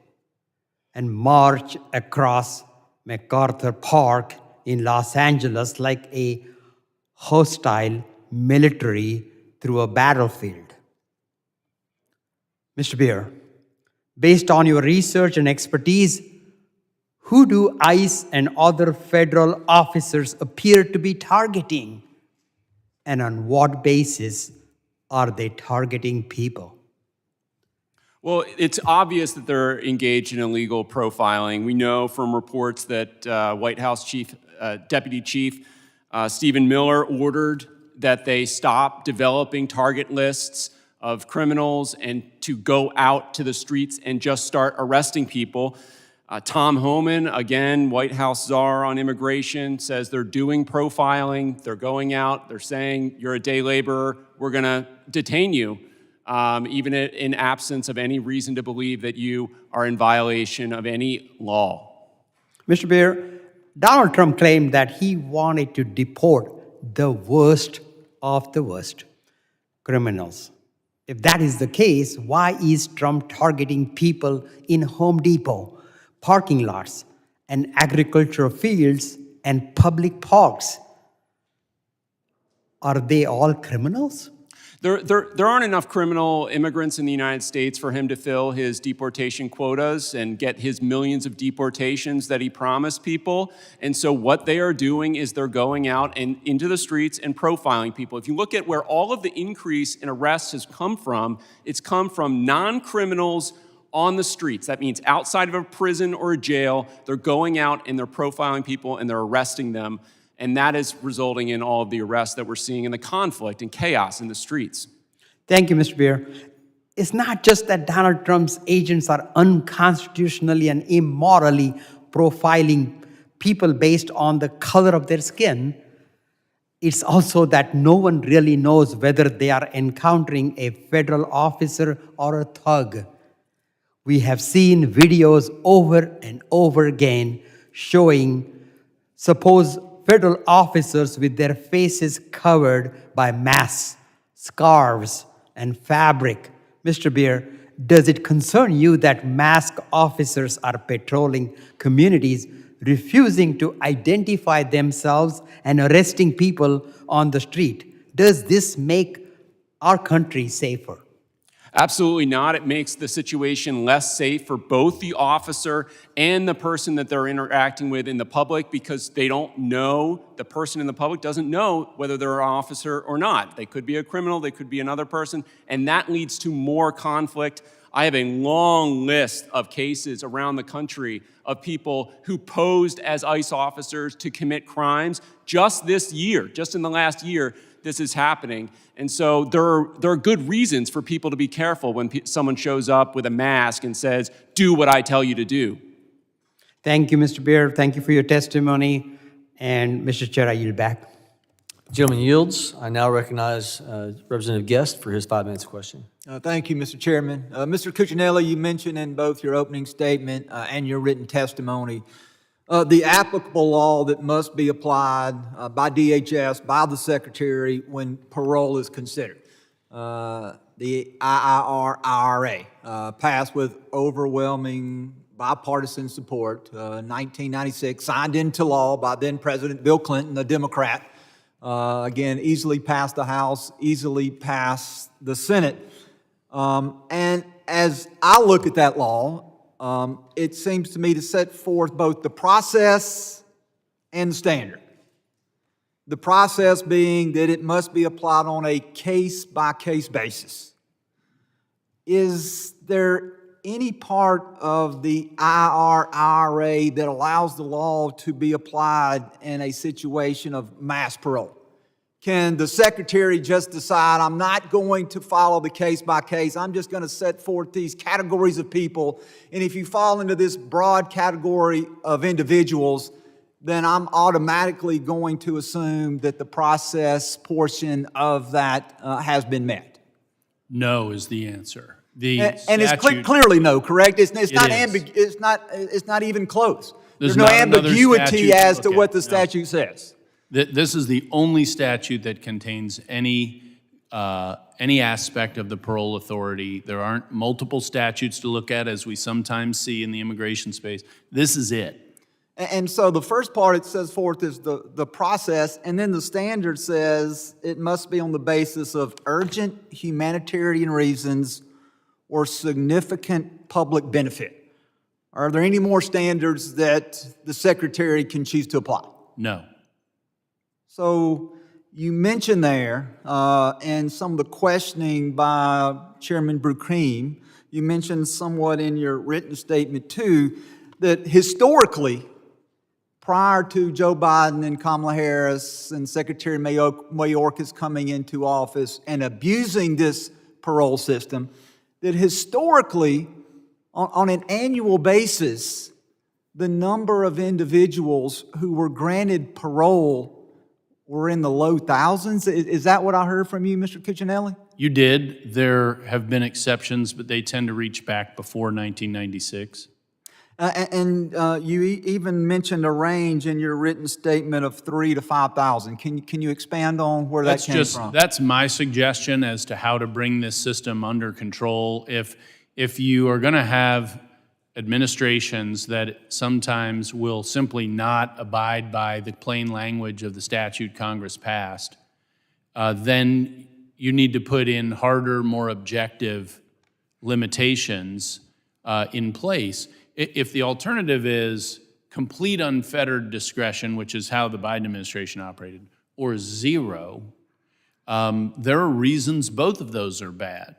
Speaker 2: and march across MacArthur Park in Los Angeles like a hostile military through a battlefield. Mr. Beer, based on your research and expertise, who do ICE and other federal officers appear to be targeting? And on what basis are they targeting people?
Speaker 7: Well, it's obvious that they're engaged in illegal profiling. We know from reports that White House Deputy Chief Stephen Miller ordered that they stop developing target lists of criminals and to go out to the streets and just start arresting people. Tom Homan, again, White House czar on immigration, says they're doing profiling. They're going out. They're saying, you're a day laborer. We're going to detain you, even in absence of any reason to believe that you are in violation of any law.
Speaker 2: Mr. Beer, Donald Trump claimed that he wanted to deport the worst of the worst criminals. If that is the case, why is Trump targeting people in Home Depot, parking lots, and agricultural fields and public parks? Are they all criminals?
Speaker 7: There aren't enough criminal immigrants in the United States for him to fill his deportation quotas and get his millions of deportations that he promised people. And so what they are doing is they're going out and into the streets and profiling people. If you look at where all of the increase in arrests has come from, it's come from non-criminals on the streets. That means outside of a prison or a jail, they're going out and they're profiling people and they're arresting them. And that is resulting in all of the arrests that we're seeing in the conflict and chaos in the streets.
Speaker 2: Thank you, Mr. Beer. It's not just that Donald Trump's agents are unconstitutionally and immorally profiling people based on the color of their skin. It's also that no one really knows whether they are encountering a federal officer or a thug. We have seen videos over and over again showing supposed federal officers with their faces covered by masks, scarves, and fabric. Mr. Beer, does it concern you that masked officers are patrolling communities, refusing to identify themselves and arresting people on the street? Does this make our country safer?
Speaker 7: Absolutely not. It makes the situation less safe for both the officer and the person that they're interacting with in the public because they don't know, the person in the public doesn't know whether they're an officer or not. They could be a criminal, they could be another person, and that leads to more conflict. I have a long list of cases around the country of people who posed as ICE officers to commit crimes just this year, just in the last year. This is happening. And so there are good reasons for people to be careful when someone shows up with a mask and says, do what I tell you to do.
Speaker 2: Thank you, Mr. Beer. Thank you for your testimony. And Mr. Chair, I yield back.
Speaker 1: Gentleman yields. I now recognize Representative Guest for his 5 minutes question.
Speaker 3: Thank you, Mr. Chairman. Mr. Cuccinelli, you mentioned in both your opening statement and your written testimony the applicable law that must be applied by DHS, by the Secretary, when parole is considered. The IRA, passed with overwhelming bipartisan support, 1996, signed into law by then President Bill Clinton, a Democrat. Again, easily passed the House, easily passed the Senate. And as I look at that law, it seems to me to set forth both the process and the standard. The process being that it must be applied on a case-by-case basis. Is there any part of the IRA that allows the law to be applied in a situation of mass parole? Can the Secretary just decide, I'm not going to follow the case by case, I'm just going to set forth these categories of people, and if you fall into this broad category of individuals, then I'm automatically going to assume that the process portion of that has been met?
Speaker 5: No is the answer.
Speaker 3: And it's clearly no, correct? It's not even close. There's no ambiguity as to what the statute says.
Speaker 5: This is the only statute that contains any aspect of the parole authority. There aren't multiple statutes to look at, as we sometimes see in the immigration space. This is it.
Speaker 3: And so the first part it says forth is the process, and then the standard says it must be on the basis of urgent humanitarian reasons or significant public benefit. Are there any more standards that the Secretary can choose to apply?
Speaker 5: No.
Speaker 3: So you mentioned there, and some of the questioning by Chairman Brucream, you mentioned somewhat in your written statement too, that historically, prior to Joe Biden and Kamala Harris and Secretary Mayorkas coming into office and abusing this parole system, that historically, on an annual basis, the number of individuals who were granted parole were in the low thousands. Is that what I heard from you, Mr. Cuccinelli?
Speaker 5: You did. There have been exceptions, but they tend to reach back before 1996.
Speaker 3: You even mentioned a range in your written statement of 3,000 to 5,000. Can you expand on where that came from?
Speaker 5: That's my suggestion as to how to bring this system under control. If you are going to have administrations that sometimes will simply not abide by the plain language of the statute Congress passed, then you need to put in harder, more objective limitations in place. If the alternative is complete unfettered discretion, which is how the Biden administration operated, or zero, there are reasons both of those are bad.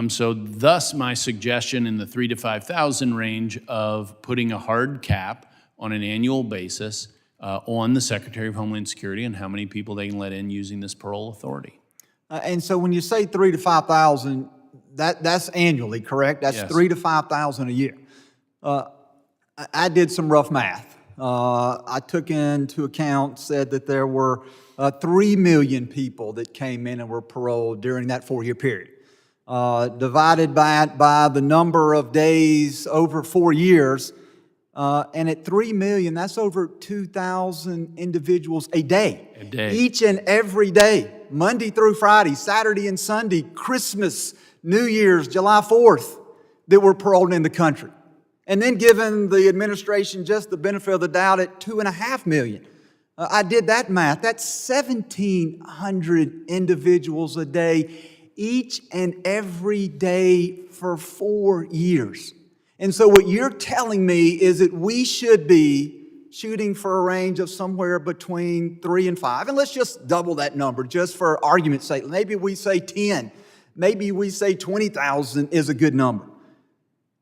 Speaker 5: So thus my suggestion in the 3,000 to 5,000 range of putting a hard cap on an annual basis on the Secretary of Homeland Security and how many people they can let in using this parole authority.
Speaker 3: And so when you say 3,000 to 5,000, that's annually, correct? That's
Speaker 5: Yes.
Speaker 3: 3,000 to 5,000 a year. I did some rough math. I took into account, said that there were 3 million people that came in and were paroled during that 4-year period. Divided by the number of days over 4 years, and at 3 million, that's over 2,000 individuals a day.
Speaker 5: A day.
Speaker 3: Each and every day, Monday through Friday, Saturday and Sunday, Christmas, New Year's, July 4th, that were paroled in the country. And then given the administration just the benefit of the doubt at 2.5 million. I did that math. That's 1,700 individuals a day, each and every day for 4 years. And so what you're telling me is that we should be shooting for a range of somewhere between 3 and 5. And let's just double that number just for argument's sake. Maybe we say 10. Maybe we say 20,000 is a good number.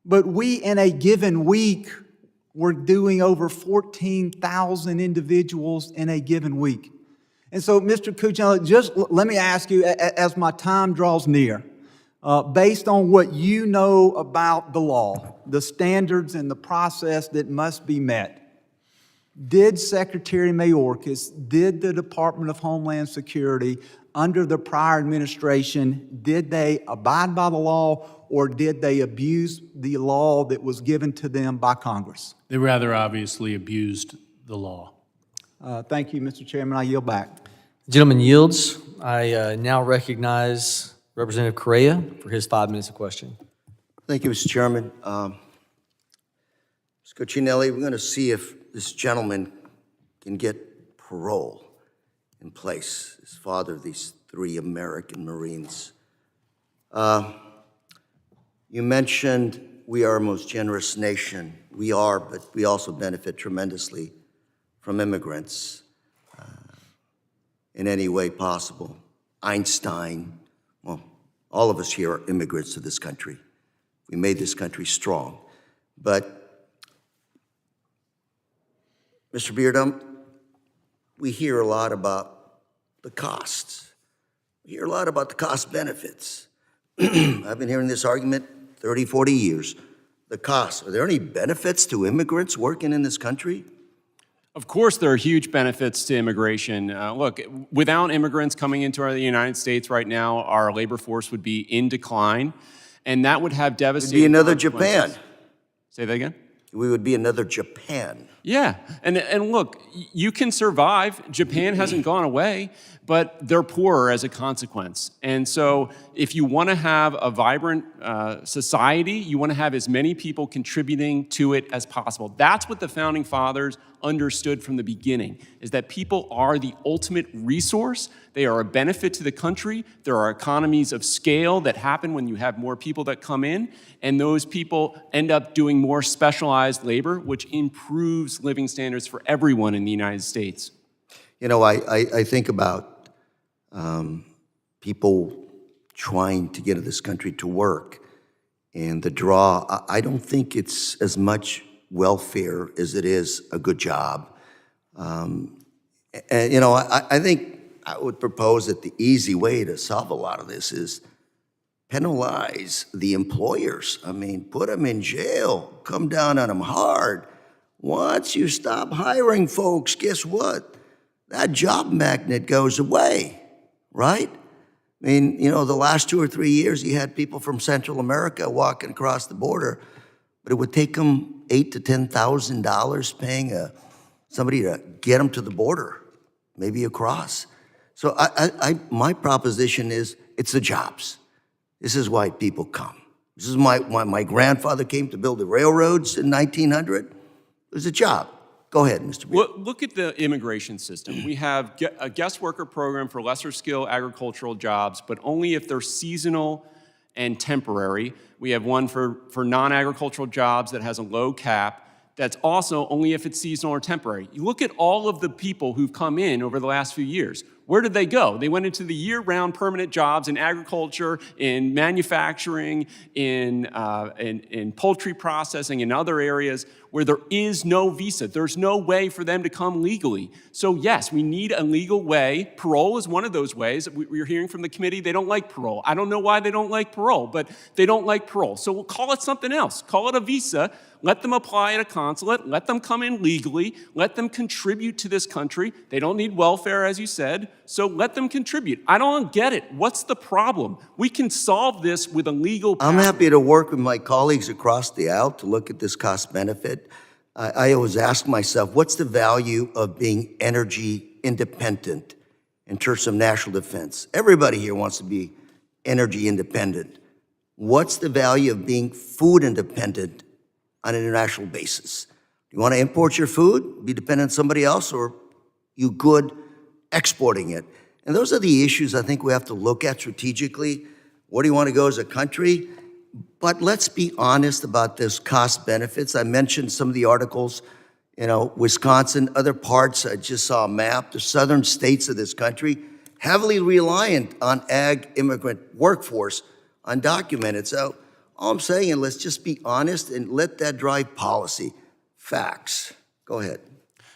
Speaker 3: But we, in a given week, we're doing over 14,000 individuals in a given week. And so, Mr. Cuccinelli, just let me ask you, as my time draws near, based on what you know about the law, the standards and the process that must be met, did Secretary Mayorkas, did the Department of Homeland Security, under the prior administration, did they abide by the law, or did they abuse the law that was given to them by Congress?
Speaker 5: They rather obviously abused the law.
Speaker 3: Thank you, Mr. Chairman. I yield back.
Speaker 1: The gentleman yields. I now recognize Representative Correa for his 5 minutes of question.
Speaker 4: Thank you, Mr. Chairman. Mr. Cuccinelli, we're going to see if this gentleman can get parole in place, as father of these 3 American Marines. You mentioned we are our most generous nation. We are, but we also benefit tremendously from immigrants in any way possible. Einstein, well, all of us here are immigrants to this country. We made this country strong. But, Mr. Beardum, we hear a lot about the costs. We hear a lot about the cost benefits. I've been hearing this argument 30, 40 years. The costs. Are there any benefits to immigrants working in this country?
Speaker 7: Of course, there are huge benefits to immigration. Look, without immigrants coming into the United States right now, our labor force would be in decline, and that would have devastating
Speaker 4: It'd be another
Speaker 7: consequences.
Speaker 4: Japan.
Speaker 7: Say that again?
Speaker 4: We would be another Japan.
Speaker 7: Yeah, and look, you can survive. Japan hasn't gone away, but they're poorer as a consequence. And so if you want to have a vibrant society, you want to have as many people contributing to it as possible. That's what the Founding Fathers understood from the beginning, is that people are the ultimate resource. They are a benefit to the country. There are economies of scale that happen when you have more people that come in, and those people end up doing more specialized labor, which improves living standards for everyone in the United States.
Speaker 4: You know, I think about people trying to get to this country to work, and the draw. I don't think it's as much welfare as it is a good job. And, you know, I think I would propose that the easy way to solve a lot of this is penalize the employers. I mean, put them in jail, come down on them hard. Once you stop hiring folks, guess what? That job magnet goes away, right? I mean, you know, the last 2 or 3 years, you had people from Central America walking across the border, but it would take them $8,000 to $10,000 paying somebody to get them to the border, maybe across. So my proposition is, it's the jobs. This is why people come. This is why my grandfather came to build the railroads in 1900. It was a job. Go ahead, Mr. Beard.
Speaker 7: Well, look at the immigration system. We have a guest worker program for lesser skill agricultural jobs, but only if they're seasonal and temporary. We have one for non-agricultural jobs that has a low cap. That's also only if it's seasonal or temporary. You look at all of the people who've come in over the last few years. Where did they go? They went into the year-round permanent jobs in agriculture, in manufacturing, in poultry processing, in other areas where there is no visa. There's no way for them to come legally. So yes, we need a legal way. Parole is one of those ways. We're hearing from the committee, they don't like parole. I don't know why they don't like parole, but they don't like parole. So we'll call it something else. Call it a visa. Let them apply at a consulate. Let them come in legally. Let them contribute to this country. They don't need welfare, as you said, so let them contribute. I don't get it. What's the problem? We can solve this with a legal path.
Speaker 4: I'm happy to work with my colleagues across the aisle to look at this cost benefit. I always ask myself, what's the value of being energy independent in terms of national defense? Everybody here wants to be energy independent. What's the value of being food independent on an international basis? You want to import your food, be dependent on somebody else, or you good exporting it? And those are the issues I think we have to look at strategically. Where do you want to go as a country? But let's be honest about this cost benefits. I mentioned some of the articles, you know, Wisconsin, other parts. I just saw a map. The southern states of this country, heavily reliant on ag immigrant workforce, undocumented. So all I'm saying is let's just be honest and let that drive policy. Facts. Go ahead.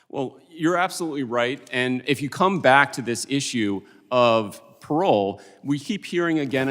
Speaker 7: Well, you're absolutely right. And if you come back to this issue of parole, we keep hearing again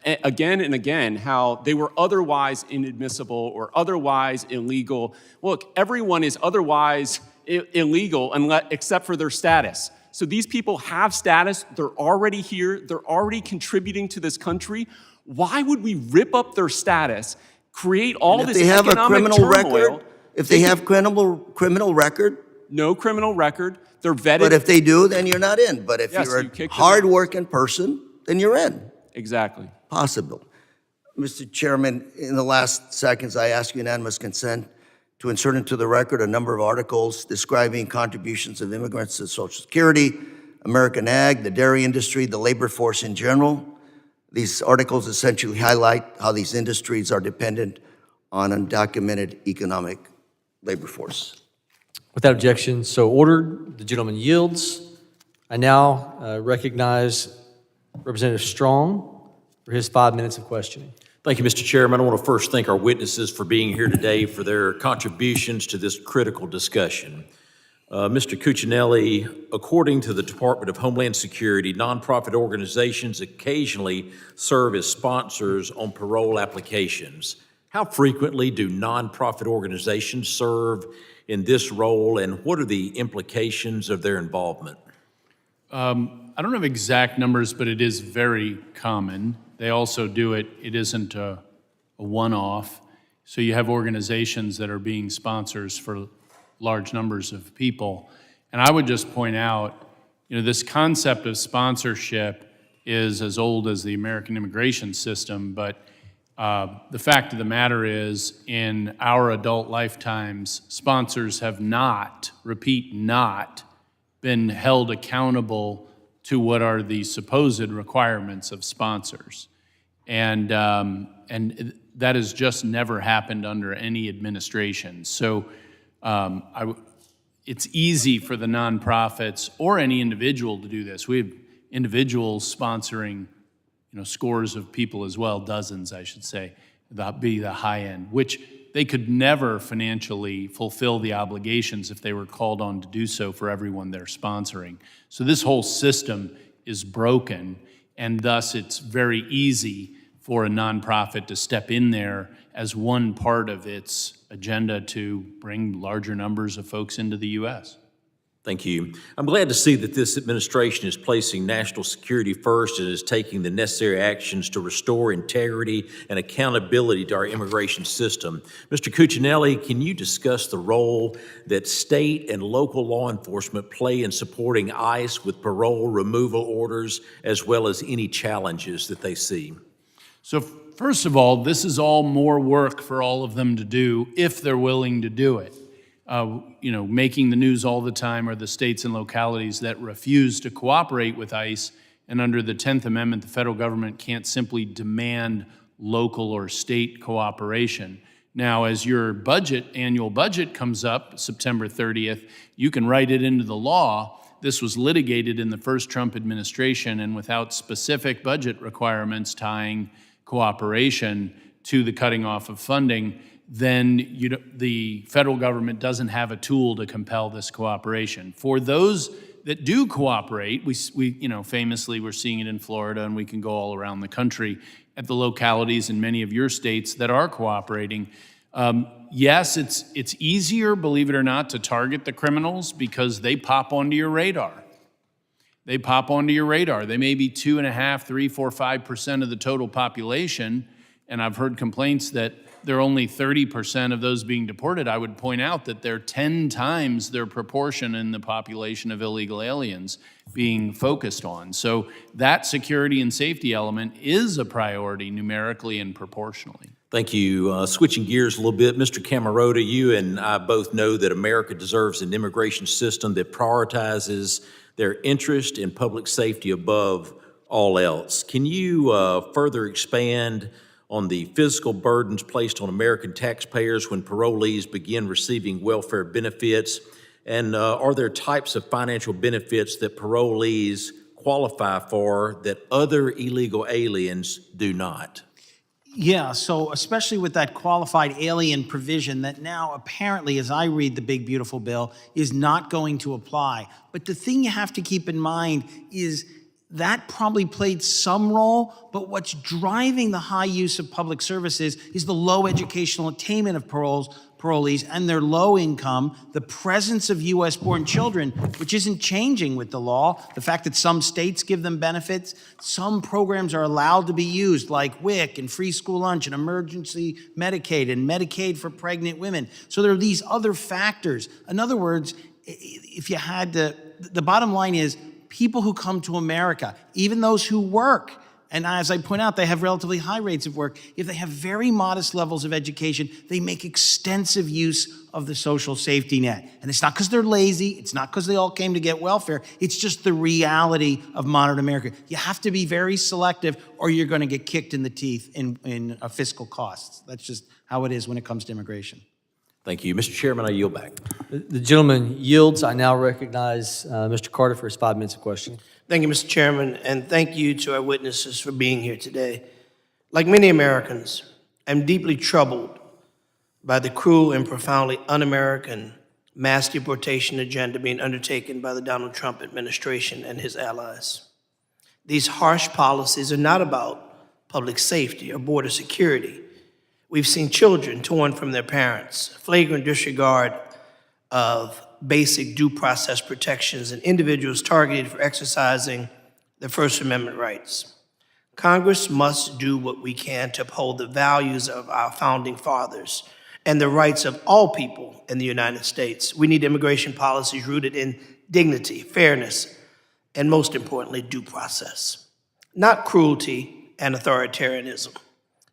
Speaker 7: and again how they were otherwise inadmissible or otherwise illegal. Look, everyone is otherwise illegal except for their status. So these people have status. They're already here. They're already contributing to this country. Why would we rip up their status, create all this economic turmoil?
Speaker 4: If they have criminal record?
Speaker 7: No criminal record. They're vetted.
Speaker 4: But if they do, then you're not in. But if you're a hard-working person, then you're in.
Speaker 7: Exactly.
Speaker 4: Possible. Mr. Chairman, in the last seconds, I ask unanimous consent to insert into the record a number of articles describing contributions of immigrants to Social Security, American ag, the dairy industry, the labor force in general. These articles essentially highlight how these industries are dependent on undocumented economic labor force.
Speaker 1: Without objection, so ordered. The gentleman yields. I now recognize Representative Strong for his 5 minutes of questioning.
Speaker 13: Thank you, Mr. Chairman. I want to first thank our witnesses for being here today for their contributions to this critical discussion. Mr. Cuccinelli, according to the Department of Homeland Security, nonprofit organizations occasionally serve as sponsors on parole applications. How frequently do nonprofit organizations serve in this role, and what are the implications of their involvement?
Speaker 5: I don't have exact numbers, but it is very common. They also do it, it isn't a one-off. So you have organizations that are being sponsors for large numbers of people. And I would just point out, this concept of sponsorship is as old as the American immigration system, but the fact of the matter is, in our adult lifetimes, sponsors have not, repeat, not, been held accountable to what are the supposed requirements of sponsors. And that has just never happened under any administration. So it's easy for the nonprofits or any individual to do this. We have individuals sponsoring, scores of people as well, dozens, I should say, that be the high end, which they could never financially fulfill the obligations if they were called on to do so for everyone they're sponsoring. So this whole system is broken, and thus it's very easy for a nonprofit to step in there as one part of its agenda to bring larger numbers of folks into the U.S.
Speaker 13: Thank you. I'm glad to see that this administration is placing national security first and is taking the necessary actions to restore integrity and accountability to our immigration system. Mr. Cuccinelli, can you discuss the role that state and local law enforcement play in supporting ICE with parole removal orders, as well as any challenges that they see?
Speaker 5: So first of all, this is all more work for all of them to do if they're willing to do it. Making the news all the time are the states and localities that refuse to cooperate with ICE, and under the 10th Amendment, the federal government can't simply demand local or state cooperation. Now, as your annual budget comes up September 30th, you can write it into the law. This was litigated in the first Trump administration, and without specific budget requirements tying cooperation to the cutting off of funding, then the federal government doesn't have a tool to compel this cooperation. For those that do cooperate, we famously we're seeing it in Florida, and we can go all around the country at the localities in many of your states that are cooperating. Yes, it's easier, believe it or not, to target the criminals because they pop onto your radar. They pop onto your radar. They may be 2.5%, 3%, 4%, 5% of the total population, and I've heard complaints that they're only 30% of those being deported. I would point out that they're 10 times their proportion in the population of illegal aliens being focused on. So that security and safety element is a priority numerically and proportionally.
Speaker 13: Thank you. Switching gears a little bit, Mr. Camerota, you and I both know that America deserves an immigration system that prioritizes their interest in public safety above all else. Can you further expand on the physical burdens placed on American taxpayers when parolees begin receiving welfare benefits? And are there types of financial benefits that parolees qualify for that other illegal aliens do not?
Speaker 6: Yeah, so especially with that qualified alien provision that now apparently, as I read the big beautiful bill, is not going to apply. But the thing you have to keep in mind is that probably played some role, but what's driving the high use of public services is the low educational attainment of parolees and their low income, the presence of U.S.-born children, which isn't changing with the law, the fact that some states give them benefits, some programs are allowed to be used, like WIC and free school lunch and emergency Medicaid and Medicaid for pregnant women. So there are these other factors. In other words, if you had to, the bottom line is, people who come to America, even those who work, and as I point out, they have relatively high rates of work, if they have very modest levels of education, they make extensive use of the social safety net. And it's not because they're lazy, it's not because they all came to get welfare, it's just the reality of modern America. You have to be very selective or you're going to get kicked in the teeth in fiscal costs. That's just how it is when it comes to immigration.
Speaker 13: Thank you. Mr. Chairman, I yield back.
Speaker 1: The gentleman yields. I now recognize Mr. Carter for his 5 minutes of questioning.
Speaker 14: Thank you, Mr. Chairman, and thank you to our witnesses for being here today. Like many Americans, I'm deeply troubled by the cruel and profoundly un-American mass deportation agenda being undertaken by the Donald Trump administration and his allies. These harsh policies are not about public safety or border security. We've seen children torn from their parents, flagrant disregard of basic due process protections, and individuals targeted for exercising their First Amendment rights. Congress must do what we can to uphold the values of our founding fathers and the rights of all people in the United States. We need immigration policies rooted in dignity, fairness, and most importantly, due process, not cruelty and authoritarianism.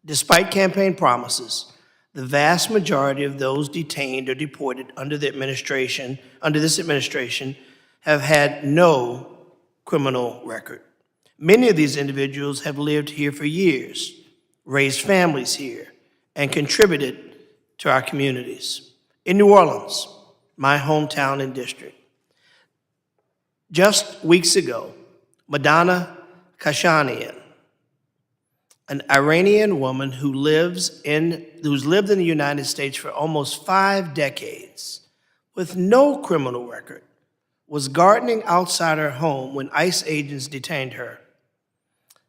Speaker 14: Despite campaign promises, the vast majority of those detained or deported under this administration, have had no criminal record. Many of these individuals have lived here for years, raised families here, and contributed to our communities. In New Orleans, my hometown and district, just weeks ago, Madonna Kashanian, an Iranian woman who's lived in the United States for almost 5 decades with no criminal record, was gardening outside her home when ICE agents detained her.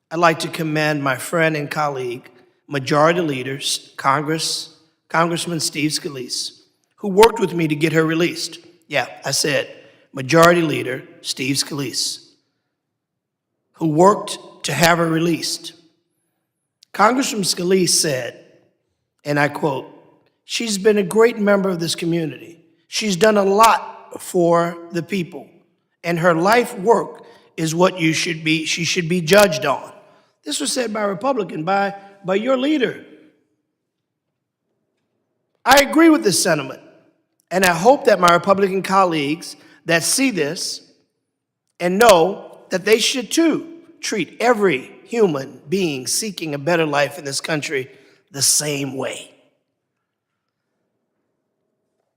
Speaker 14: I'd like to commend my friend and colleague, Majority Leader, Congressman Steve Scalise, who worked with me to get her released. Yeah, I said Majority Leader Steve Scalise, who worked to have her released. Congressman Scalise said, and I quote, "She's been a great member of this community. She's done a lot for the people, and her life work is what she should be judged on." This was said by a Republican, by your leader. I agree with this sentiment, and I hope that my Republican colleagues that see this and know that they should too treat every human being seeking a better life in this country the same way.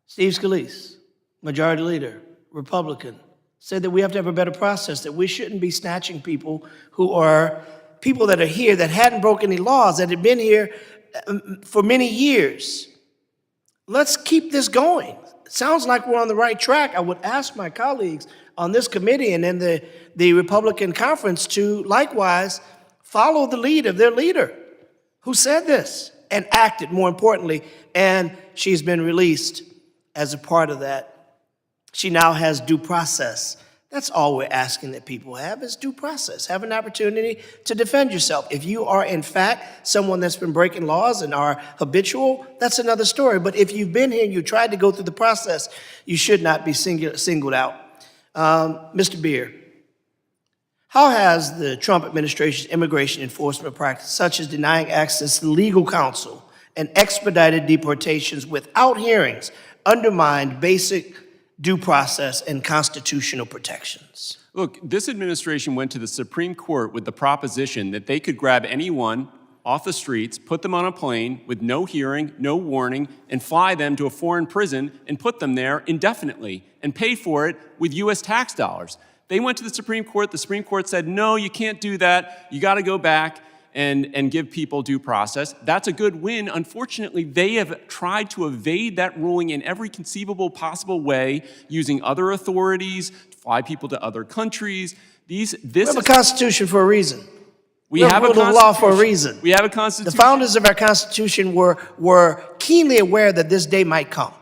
Speaker 14: Steve Scalise, Majority Leader, Republican, said that we have to have a better process, that we shouldn't be snatching people who are people that are here that hadn't broken any laws, that had been here for many years. Let's keep this going. It sounds like we're on the right track. I would ask my colleagues on this committee and in the Republican conference to likewise follow the lead of their leader who said this and acted, more importantly, and she's been released as a part of that. She now has due process. That's all we're asking that people have is due process. Have an opportunity to defend yourself. If you are, in fact, someone that's been breaking laws and are habitual, that's another story. But if you've been here and you tried to go through the process, you should not be singled out. Mr. Beer, how has the Trump administration's immigration enforcement practice, such as denying access to legal counsel and expedited deportations without hearings, undermined basic due process and constitutional protections?
Speaker 7: Look, this administration went to the Supreme Court with the proposition that they could grab anyone off the streets, put them on a plane with no hearing, no warning, and fly them to a foreign prison and put them there indefinitely and pay for it with U.S. tax dollars. They went to the Supreme Court. The Supreme Court said, no, you can't do that. You got to go back and give people due process. That's a good win. Unfortunately, they have tried to evade that ruling in every conceivable possible way, using other authorities to fly people to other countries.
Speaker 14: We have a constitution for a reason.
Speaker 7: We have a
Speaker 14: rule of law for a reason.
Speaker 7: We have a constitution.
Speaker 14: The founders of our constitution were keenly aware that this day might come.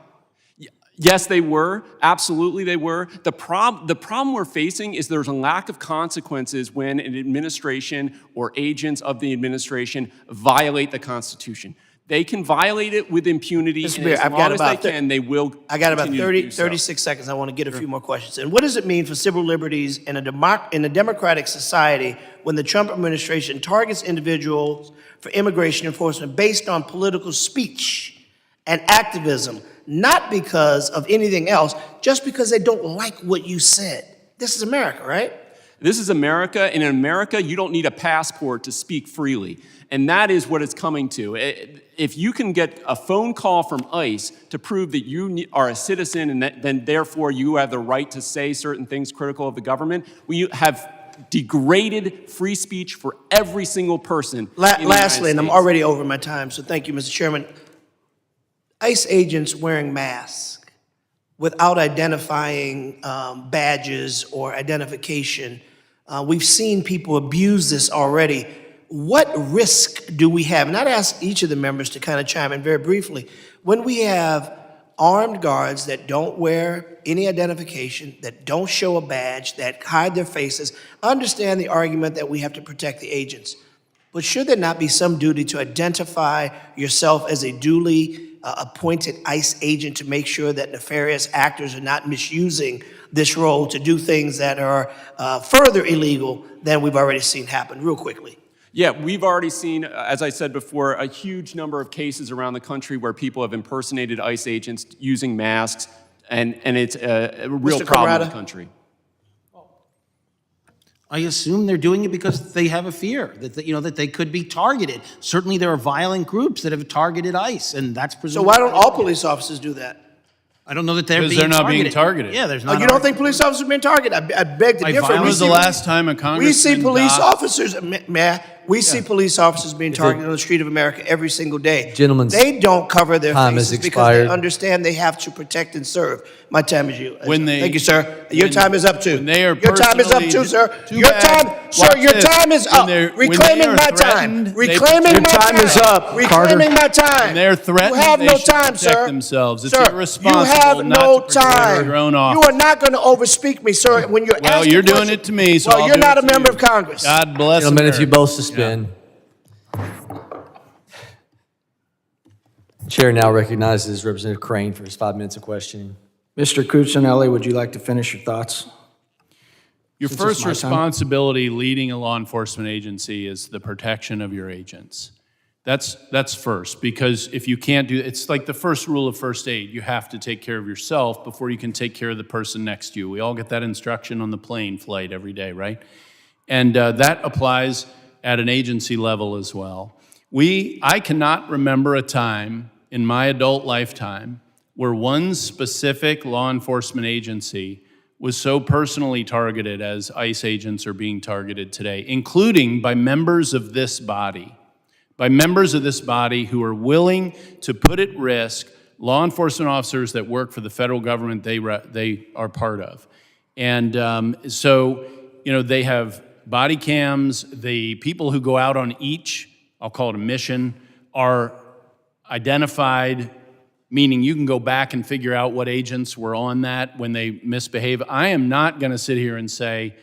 Speaker 7: Yes, they were. Absolutely, they were. The problem we're facing is there's a lack of consequences when an administration or agents of the administration violate the Constitution. They can violate it with impunity, and as long as they can, they will.
Speaker 14: I got about 36 seconds. I want to get a few more questions. And what does it mean for civil liberties in a democratic society when the Trump administration targets individuals for immigration enforcement based on political speech and activism, not because of anything else, just because they don't like what you said? This is America, right?
Speaker 7: This is America, and in America, you don't need a passport to speak freely. And that is what it's coming to. If you can get a phone call from ICE to prove that you are a citizen and then therefore you have the right to say certain things critical of the government, we have degraded free speech for every single person.
Speaker 14: Lastly, and I'm already over my time, so thank you, Mr. Chairman. ICE agents wearing masks without identifying badges or identification. We've seen people abuse this already. What risk do we have? And I'd ask each of the members to kind of chime in very briefly. When we have armed guards that don't wear any identification, that don't show a badge, that hide their faces, understand the argument that we have to protect the agents. but should there not be some duty to identify yourself as a duly appointed ICE agent to make sure that nefarious actors are not misusing this role to do things that are further illegal than we've already seen happen? Real quickly.
Speaker 7: Yeah, we've already seen, as I said before, a huge number of cases around the country where people have impersonated ICE agents using masks, and it's a real problem in the country.
Speaker 6: I assume they're doing it because they have a fear that that they could be targeted. Certainly, there are violent groups that have targeted ICE, and that's
Speaker 14: So
Speaker 6: presumably.
Speaker 14: why don't all police officers do that?
Speaker 6: I don't know that they're
Speaker 5: Because
Speaker 6: being
Speaker 5: they're not being
Speaker 6: targeted.
Speaker 5: targeted.
Speaker 6: Yeah, there's
Speaker 14: Oh,
Speaker 6: not.
Speaker 14: you don't think police officers are being targeted? I beg to
Speaker 6: By
Speaker 14: differ.
Speaker 6: violence?
Speaker 5: When was the last time a congressman
Speaker 14: We see police
Speaker 5: died?
Speaker 14: officers, we see police officers being targeted on the street of America every single day.
Speaker 1: Gentlemen's
Speaker 14: They don't cover their
Speaker 1: time has
Speaker 14: faces because they
Speaker 1: expired.
Speaker 14: understand they have to protect and serve. My time is you.
Speaker 5: When they-
Speaker 14: Thank you, sir. Your
Speaker 5: when-
Speaker 14: time is up too.
Speaker 5: when they are
Speaker 14: Your time is up
Speaker 5: personally-
Speaker 14: too, sir.
Speaker 5: Too
Speaker 14: Your
Speaker 5: bad.
Speaker 14: time, sir,
Speaker 5: Watch
Speaker 14: your
Speaker 5: this.
Speaker 14: time is
Speaker 5: When
Speaker 14: up.
Speaker 5: they're- when they
Speaker 14: Reclaiming
Speaker 5: are
Speaker 14: my time.
Speaker 5: threatened, they-
Speaker 14: Reclaiming
Speaker 1: Your
Speaker 14: my
Speaker 1: time is up,
Speaker 14: Reclaiming my time.
Speaker 5: When they're threatened,
Speaker 14: you have
Speaker 5: they
Speaker 14: no
Speaker 5: should
Speaker 14: time,
Speaker 5: protect
Speaker 14: sir.
Speaker 5: themselves. It's
Speaker 14: Sir,
Speaker 5: irresponsible
Speaker 14: you have
Speaker 5: not
Speaker 14: no
Speaker 5: to protect
Speaker 14: time.
Speaker 5: your own
Speaker 14: You
Speaker 5: office.
Speaker 14: are not going to overspeak me, sir. When you're
Speaker 5: Well,
Speaker 14: asking
Speaker 5: you're doing
Speaker 14: questions-
Speaker 5: it to me, so
Speaker 14: well,
Speaker 5: I'll
Speaker 14: you're
Speaker 5: do
Speaker 14: not
Speaker 5: it
Speaker 14: a
Speaker 5: to
Speaker 14: member
Speaker 5: you.
Speaker 14: of Congress.
Speaker 5: God bless
Speaker 1: Gentlemen, if you
Speaker 5: America.
Speaker 1: both suspend. Chair now recognizes Representative Crane for his 5 minutes of questioning.
Speaker 15: Mr. Cuccinelli, would you like to finish your thoughts?
Speaker 5: Your
Speaker 15: Since it's
Speaker 5: first
Speaker 15: my time.
Speaker 5: responsibility leading a law enforcement agency is the protection of your agents. That's first, because if you can't do, it's like the first rule of first aid. You have to take care of yourself before you can take care of the person next to you. We all get that instruction on the plane flight every day, right? And that applies at an agency level as well. I cannot remember a time in my adult lifetime where one specific law enforcement agency was so personally targeted as ICE agents are being targeted today, including by members of this body. By members of this body who are willing to put at risk law enforcement officers that work for the federal government they are part of. And so, they have body cams. The people who go out on each, I'll call it a mission, are identified, meaning you can go back and figure out what agents were on that when they misbehave. I am not going to sit here and say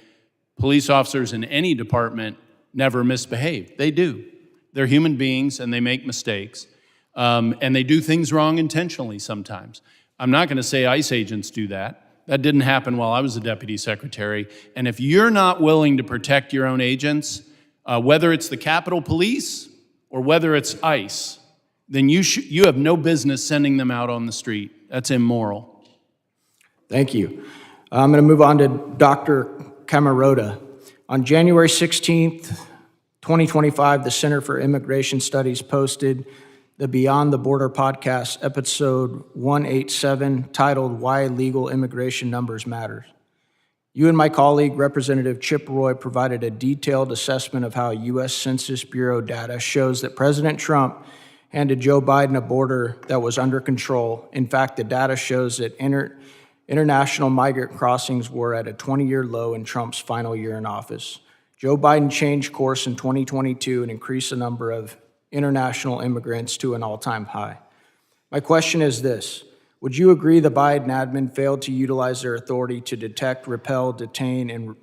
Speaker 5: police officers in any department never misbehave. They do. They're human beings and they make mistakes. And they do things wrong intentionally sometimes. I'm not going to say ICE agents do that. That didn't happen while I was a deputy secretary. And if you're not willing to protect your own agents, whether it's the Capitol Police or whether it's ICE, then you have no business sending them out on the street. That's immoral.
Speaker 15: Thank you. I'm going to move on to Dr. Camarota. On January 16th, 2025, the Center for Immigration Studies posted the Beyond the Border podcast, episode 187, titled Why Legal Immigration Numbers Matter. You and my colleague, Representative Chip Roy, provided a detailed assessment of how U.S. Census Bureau data shows that President Trump handed Joe Biden a border that was under control. In fact, the data shows that international migrant crossings were at a 20-year low in Trump's final year in office. Joe Biden changed course in 2022 and increased the number of international immigrants to an all-time high. My question is this: would you agree the Biden admin failed to utilize their authority to detect, repel, detain, and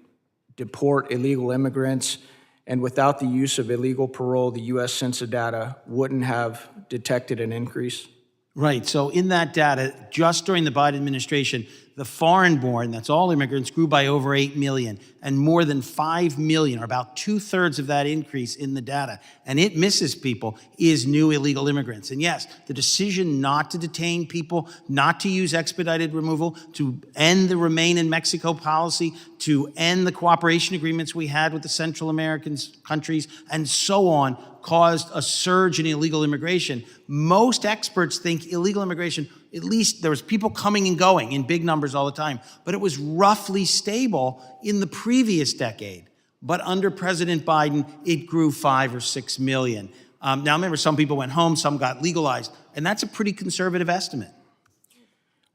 Speaker 15: deport illegal immigrants, and without the use of illegal parole, the U.S. Census data wouldn't have detected an increase?
Speaker 6: Right, so in that data, just during the Biden administration, the foreign-born, that's all immigrants, grew by over 8 million, and more than 5 million, or about 2/3 of that increase in the data, and it misses people, is new illegal immigrants. And yes, the decision not to detain people, not to use expedited removal, to end the Remain in Mexico policy, to end the cooperation agreements we had with the Central American countries, and so on, caused a surge in illegal immigration. Most experts think illegal immigration, at least there was people coming and going in big numbers all the time, but it was roughly stable in the previous decade. But under President Biden, it grew 5 or 6 million. Now remember, some people went home, some got legalized, and that's a pretty conservative estimate.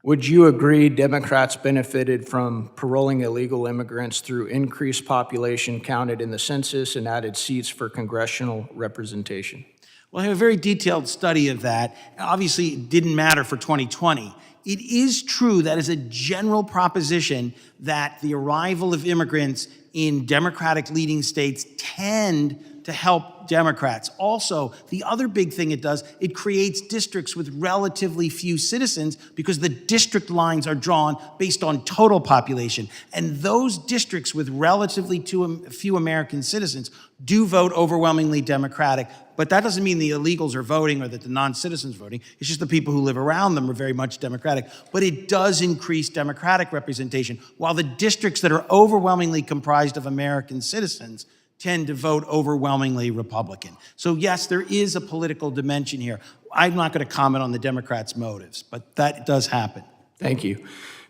Speaker 15: Would you agree Democrats benefited from paroling illegal immigrants through increased population counted in the census and added seats for congressional representation?
Speaker 6: Well, I have a very detailed study of that. Obviously, it didn't matter for 2020. It is true that as a general proposition that the arrival of immigrants in Democratic leading states tend to help Democrats. Also, the other big thing it does, it creates districts with relatively few citizens because the district lines are drawn based on total population. And those districts with relatively few American citizens do vote overwhelmingly Democratic, but that doesn't mean the illegals are voting or that the non-citizens are voting. It's just the people who live around them are very much Democratic. But it does increase Democratic representation, while the districts that are overwhelmingly comprised of American citizens tend to vote overwhelmingly Republican. So yes, there is a political dimension here. I'm not going to comment on the Democrats' motives, but that does happen.
Speaker 15: Thank you.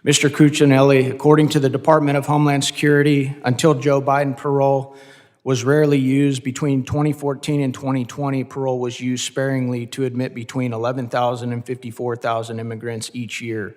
Speaker 15: Mr. Cuccinelli, according to the Department of Homeland Security, until Joe Biden parole was rarely used, between 2014 and 2020, parole was used sparingly to admit between 11,000 and 54,000 immigrants each year.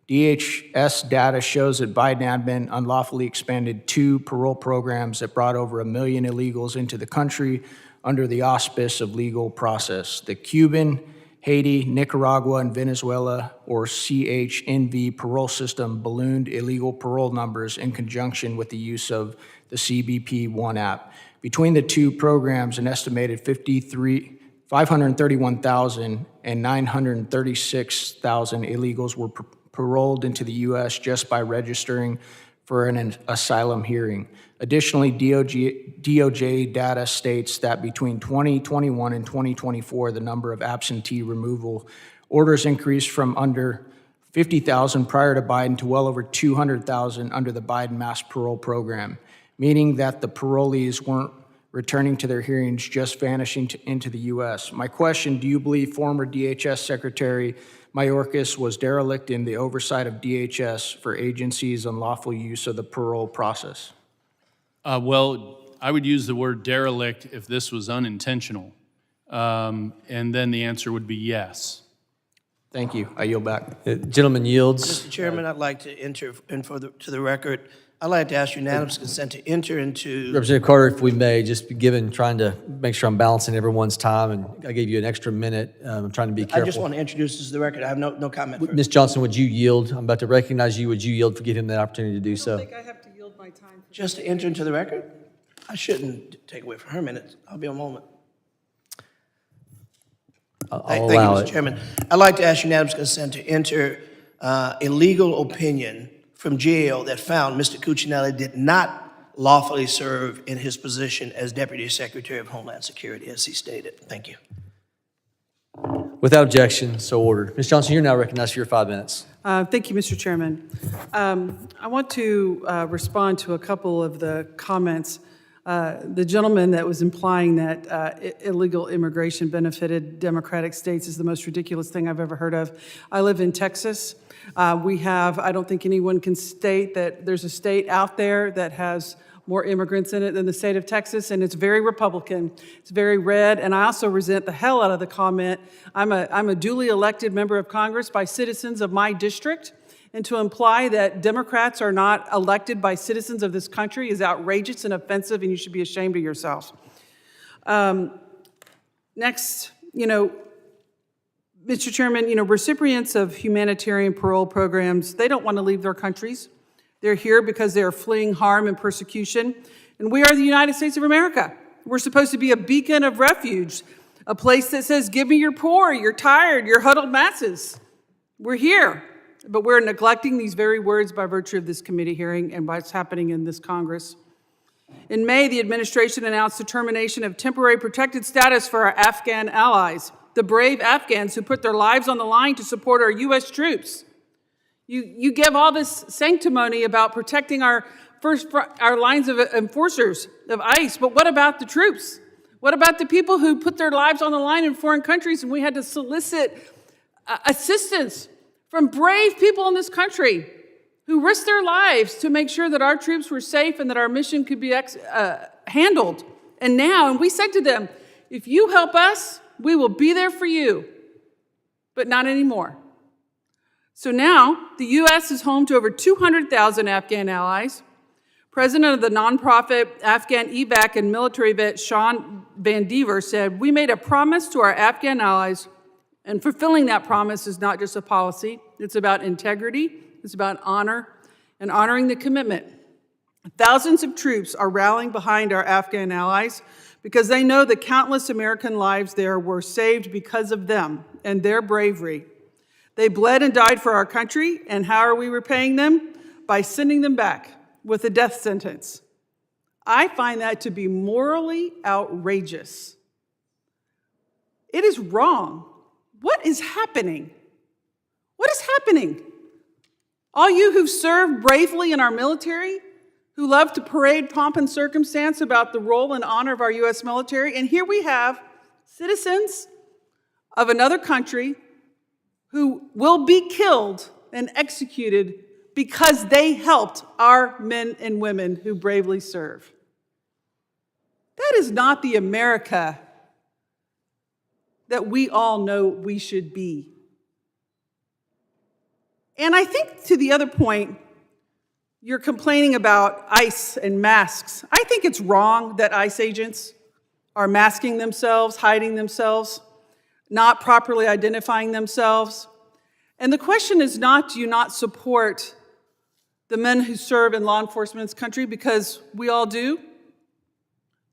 Speaker 15: DHS data shows that Biden admin unlawfully expanded 2 parole programs that brought over 1 million illegals into the country under the auspice of legal process. The Cuban, Haiti, Nicaragua, and Venezuela, or CHNV parole system, ballooned illegal parole numbers in conjunction with the use of the CBP-1 app. Between the 2 programs, an estimated 531,000 and 936,000 illegals were paroled into the U.S. just by registering for an asylum hearing. Additionally, DOJ data states that between 2021 and 2024, the number of absentee removal orders increased from under 50,000 prior to Biden to well over 200,000 under the Biden mass parole program, meaning that the parolees weren't returning to their hearings, just vanishing into the U.S. My question, do you believe former DHS Secretary Mayorkas was derelict in the oversight of DHS for agencies' unlawful use of the parole process?
Speaker 5: Well, I would use the word derelict if this was unintentional. And then the answer would be yes.
Speaker 15: Thank you. I yield back.
Speaker 1: Gentleman yields.
Speaker 14: Mr. Chairman, I'd like to enter to the record, I'd like to ask unanimous consent to enter into...
Speaker 1: Representative Carter, if we may, just trying to make sure I'm balancing everyone's time, and I gave you an extra minute. I'm trying to be careful.
Speaker 14: I just want to introduce this to the record. I have no comment.
Speaker 1: Ms. Johnson, would you yield? I'm about to recognize you. Would you yield to give him that opportunity to do so?
Speaker 16: I think I have to yield my time.
Speaker 14: Just to enter into the record? I shouldn't take away from her minutes. I'll be a moment.
Speaker 1: I'll
Speaker 14: Thank you,
Speaker 1: allow
Speaker 14: Mr.
Speaker 1: it.
Speaker 14: Chairman. I'd like to ask unanimous consent to enter a legal opinion from jail that found Mr. Cuccinelli did not lawfully serve in his position as Deputy Secretary of Homeland Security, as he stated. Thank you.
Speaker 1: Without objection, so ordered. Ms. Johnson, you're now recognized for your 5 minutes.
Speaker 16: Thank you, Mr. Chairman. I want to respond to a couple of the comments. The gentleman that was implying that illegal immigration benefited Democratic states is the most ridiculous thing I've ever heard of. I live in Texas. I don't think anyone can state that there's a state out there that has more immigrants in it than the state of Texas, and it's very Republican. It's very red, and I also resent the hell out of the comment. I'm a duly elected member of Congress by citizens of my district, and to imply that Democrats are not elected by citizens of this country is outrageous and offensive, and you should be ashamed of yourself. Next, Mr. Chairman, recipients of humanitarian parole programs, they don't want to leave their countries. They're here because they are fleeing harm and persecution. And we are the United States of America. We're supposed to be a beacon of refuge, a place that says, give me your poor, your tired, your huddled masses. We're here. But we're neglecting these very words by virtue of this committee hearing and what's happening in this Congress. In May, the administration announced the termination of temporary protected status for our Afghan allies, the brave Afghans who put their lives on the line to support our U.S. troops. You give all this sanctimony about protecting our lines of enforcers of ICE, but what about the troops? What about the people who put their lives on the line in foreign countries and we had to solicit assistance from brave people in this country who risked their lives to make sure that our troops were safe and that our mission could be handled? And we said to them, if you help us, we will be there for you, but not anymore. So now, the U.S. is home to over 200,000 Afghan allies. President of the nonprofit Afghan evac and military vet Sean Van Dever said, we made a promise to our Afghan allies, and fulfilling that promise is not just a policy. It's about integrity, it's about honor, and honoring the commitment. Thousands of troops are rallying behind our Afghan allies, because they know that countless American lives there were saved because of them and their bravery. They bled and died for our country, and how are we repaying them? By sending them back with a death sentence. I find that to be morally outrageous. It is wrong. What is happening? What is happening? All you who've served bravely in our military, who love to parade pomp and circumstance about the role and honor of our U.S. military, and here we have citizens of another country who will be killed and executed because they helped our men and women who bravely serve. That is not the America that we all know we should be. And I think to the other point, you're complaining about ICE and masks. I think it's wrong that ICE agents are masking themselves, hiding themselves, not properly identifying themselves. And the question is not, do you not support the men who serve in law enforcement in this country, because we all do?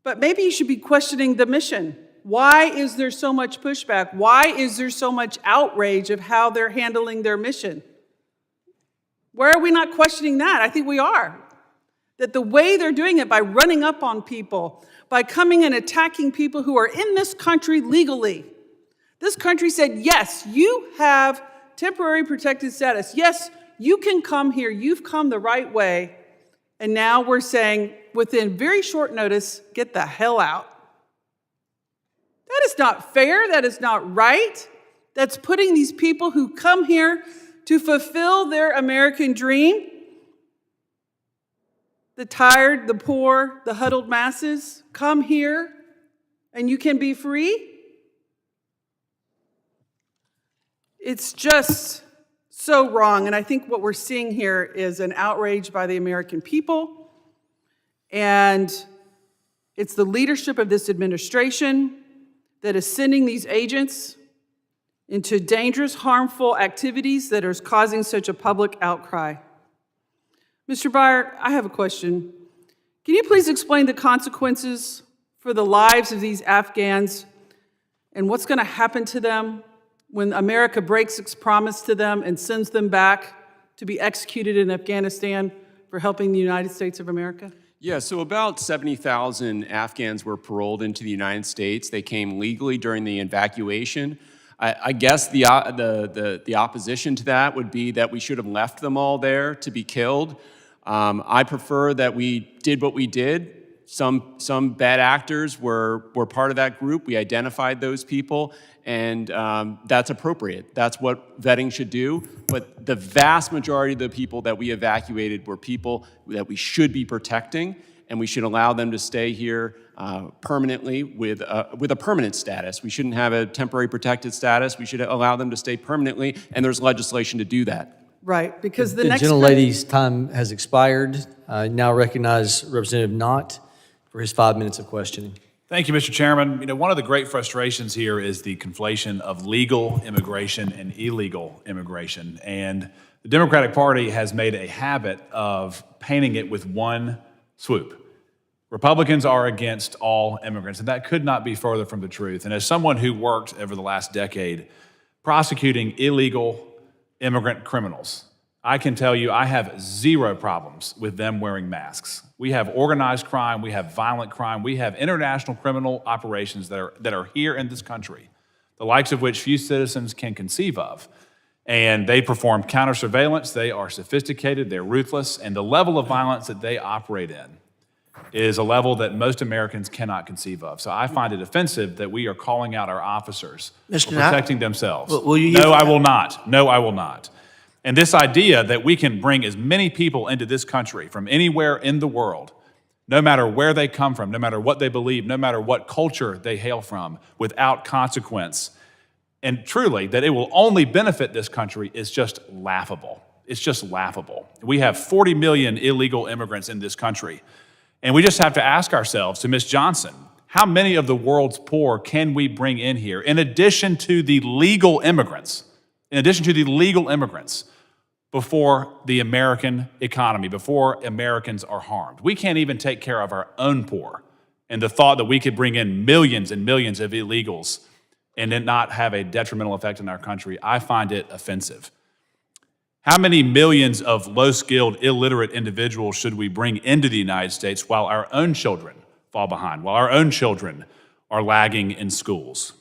Speaker 16: But maybe you should be questioning the mission. Why is there so much pushback? Why is there so much outrage of how they're handling their mission? Why are we not questioning that? I think we are. That the way they're doing it, by running up on people, by coming and attacking people who are in this country legally. This country said, yes, you have temporary protected status. Yes, you can come here. You've come the right way. And now we're saying, within very short notice, get the hell out. That is not fair. That is not right. That's putting these people who come here to fulfill their American dream, the tired, the poor, the huddled masses, come here and you can be free. It's just so wrong. And I think what we're seeing here is an outrage by the American people. And it's the leadership of this administration that is sending these agents into dangerous, harmful activities that are causing such a public outcry. Mr. Breyer, I have a question. Can you please explain the consequences for the lives of these Afghans and what's going to happen to them when America breaks its promise to them and sends them back to be executed in Afghanistan for helping the United States of America?
Speaker 7: Yeah, so about 70,000 Afghans were paroled into the United States. They came legally during the evacuation. I guess the opposition to that would be that we should have left them all there to be killed. I prefer that we did what we did. Some bad actors were part of that group. We identified those people, and that's appropriate. That's what vetting should do. But the vast majority of the people that we evacuated were people that we should be protecting, and we should allow them to stay here permanently with a permanent status. We shouldn't have a temporary protected status. We should allow them to stay permanently, and there's legislation to do that.
Speaker 16: Right, because the next...
Speaker 1: gentlelady's time has expired. I now recognize Representative Knott for his 5 minutes of questioning.
Speaker 17: Thank you, Mr. Chairman. You know, one of the great frustrations here is the conflation of legal immigration and illegal immigration. And the Democratic Party has made a habit of painting it with one swoop. Republicans are against all immigrants, and that could not be further from the truth. And as someone who worked over the last decade prosecuting illegal immigrant criminals, I can tell you I have zero problems with them wearing masks. We have organized crime, we have violent crime, we have international criminal operations that are here in this country, the likes of which few citizens can conceive of. And they perform counter surveillance, they are sophisticated, they're ruthless, and the level of violence that they operate in is a level that most Americans cannot conceive of. So I find it offensive that we are calling out our officers for protecting themselves. No, I will not. No, I will not. And this idea that we can bring as many people into this country from anywhere in the world, no matter where they come from, no matter what they believe, no matter what culture they hail from, without consequence, and truly that it will only benefit this country is just laughable. It's just laughable. We have 40 million illegal immigrants in this country. And we just have to ask ourselves, to Ms. Johnson, how many of the world's poor can we bring in here in addition to the legal immigrants? Before the American economy, before Americans are harmed. We can't even take care of our own poor, And the thought that we could bring in millions and millions of illegals and it not have a detrimental effect in our country, I find it offensive. How many millions of low-skilled, illiterate individuals should we bring into the United States while our own children fall behind, while our own children are lagging in schools?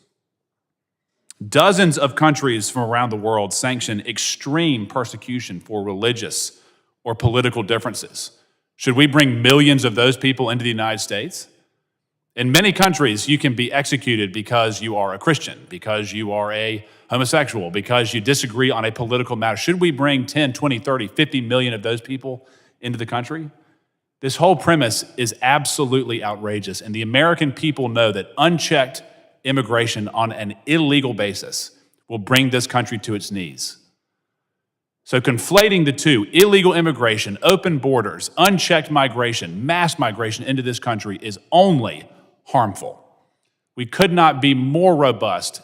Speaker 17: Dozens of countries from around the world sanction extreme persecution for religious or political differences. Should we bring millions of those people into the United States? In many countries, you can be executed because you are a Christian, because you are a homosexual, because you disagree on a political matter. Should we bring 10, 20, 30, 50 million of those people into the country? This whole premise is absolutely outrageous, and the American people know that unchecked immigration on an illegal basis will bring this country to its knees. So conflating the two, illegal immigration, open borders, unchecked migration, mass migration into this country is only harmful. We could not be more robust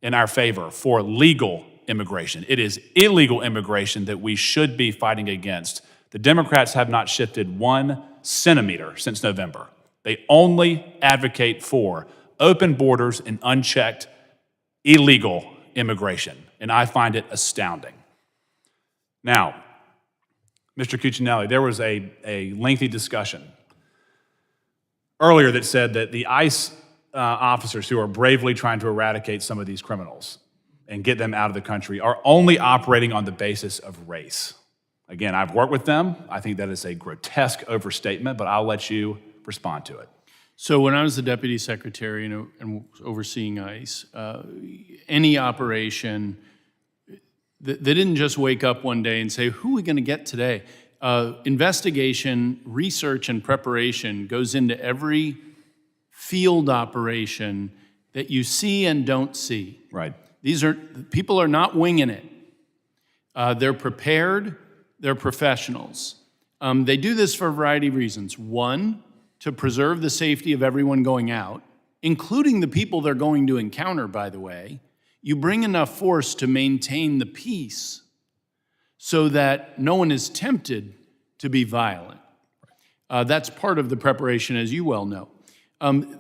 Speaker 17: in our favor for legal immigration. It is illegal immigration that we should be fighting against. The Democrats have not shifted 1 centimeter since November. They only advocate for open borders and unchecked illegal immigration, and I find it astounding. Now, Mr. Cuccinelli, there was a lengthy discussion earlier that said that the ICE officers who are bravely trying to eradicate some of these criminals and get them out of the country are only operating on the basis of race. Again, I've worked with them. I think that is a grotesque overstatement, but I'll let you respond to it.
Speaker 5: So when I was the deputy secretary and overseeing ICE, any operation, they didn't just wake up one day and say, who are we going to get today? Investigation, research, and preparation goes into every field operation that you see and don't see.
Speaker 17: Right.
Speaker 5: People are not winging it. They're prepared, they're professionals. They do this for a variety of reasons. One, to preserve the safety of everyone going out, including the people they're going to encounter, by the way. You bring enough force to maintain the peace so that no one is tempted to be violent. That's part of the preparation, as you well know.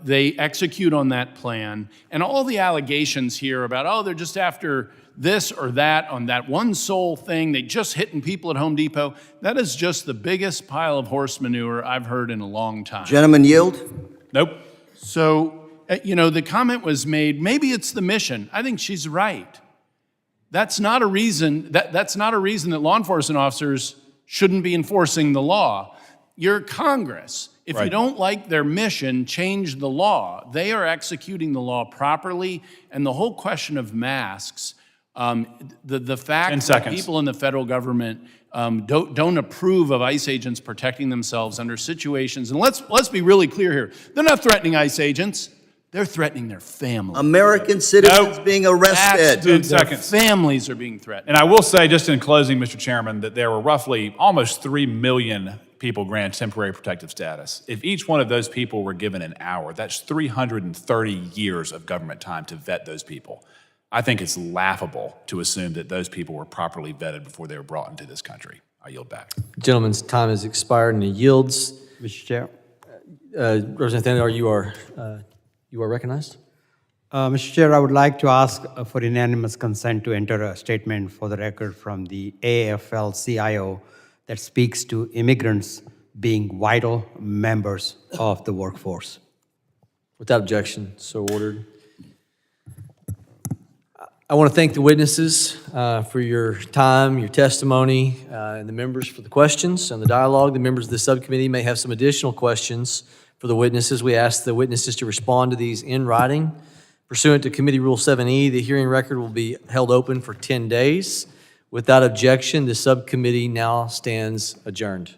Speaker 5: They execute on that plan, and all the allegations here about, oh, they're just after this or that on that one sole thing, they just hitting people at Home Depot, that is just the biggest pile of horse manure I've heard in a long time.
Speaker 4: Gentlemen, yield.
Speaker 17: Nope.
Speaker 5: So, the comment was made, maybe it's the mission. I think she's right. That's not a reason that's not a reason that law enforcement officers shouldn't be enforcing the law. You're Congress. If you don't like their mission, change the law. They are executing the law properly, and the whole question of masks, the fact that people in the federal government don't approve of ICE agents protecting themselves under situations, and let's be really clear here. They're not threatening ICE agents. They're threatening their families.
Speaker 4: American citizens being arrested.
Speaker 17: 10
Speaker 5: Their
Speaker 17: seconds.
Speaker 5: families are being threatened.
Speaker 17: And I will say, just in closing, Mr. Chairman, that there were roughly almost 3 million people granted temporary protective status. If each one of those people were given an hour, that's 330 years of government time to vet those people. I think it's laughable to assume that those people were properly vetted before they were brought into this country. I yield back.
Speaker 1: Gentleman's time has expired and he yields.
Speaker 2: Mr. Chair.
Speaker 1: Representative Thander, you are recognized.
Speaker 2: Mr. Chair, I would like to ask for unanimous consent to enter a statement for the record from the AFL-CIO that speaks to immigrants being vital members of the workforce.
Speaker 1: Without objection, so ordered. I want to thank the witnesses for your time, your testimony, and the members for the questions and the dialogue. The members of the subcommittee may have some additional questions for the witnesses. We ask the witnesses to respond to these in writing. Pursuant to Committee Rule 7E, the hearing record will be held open for 10 days. Without objection, the subcommittee now stands adjourned.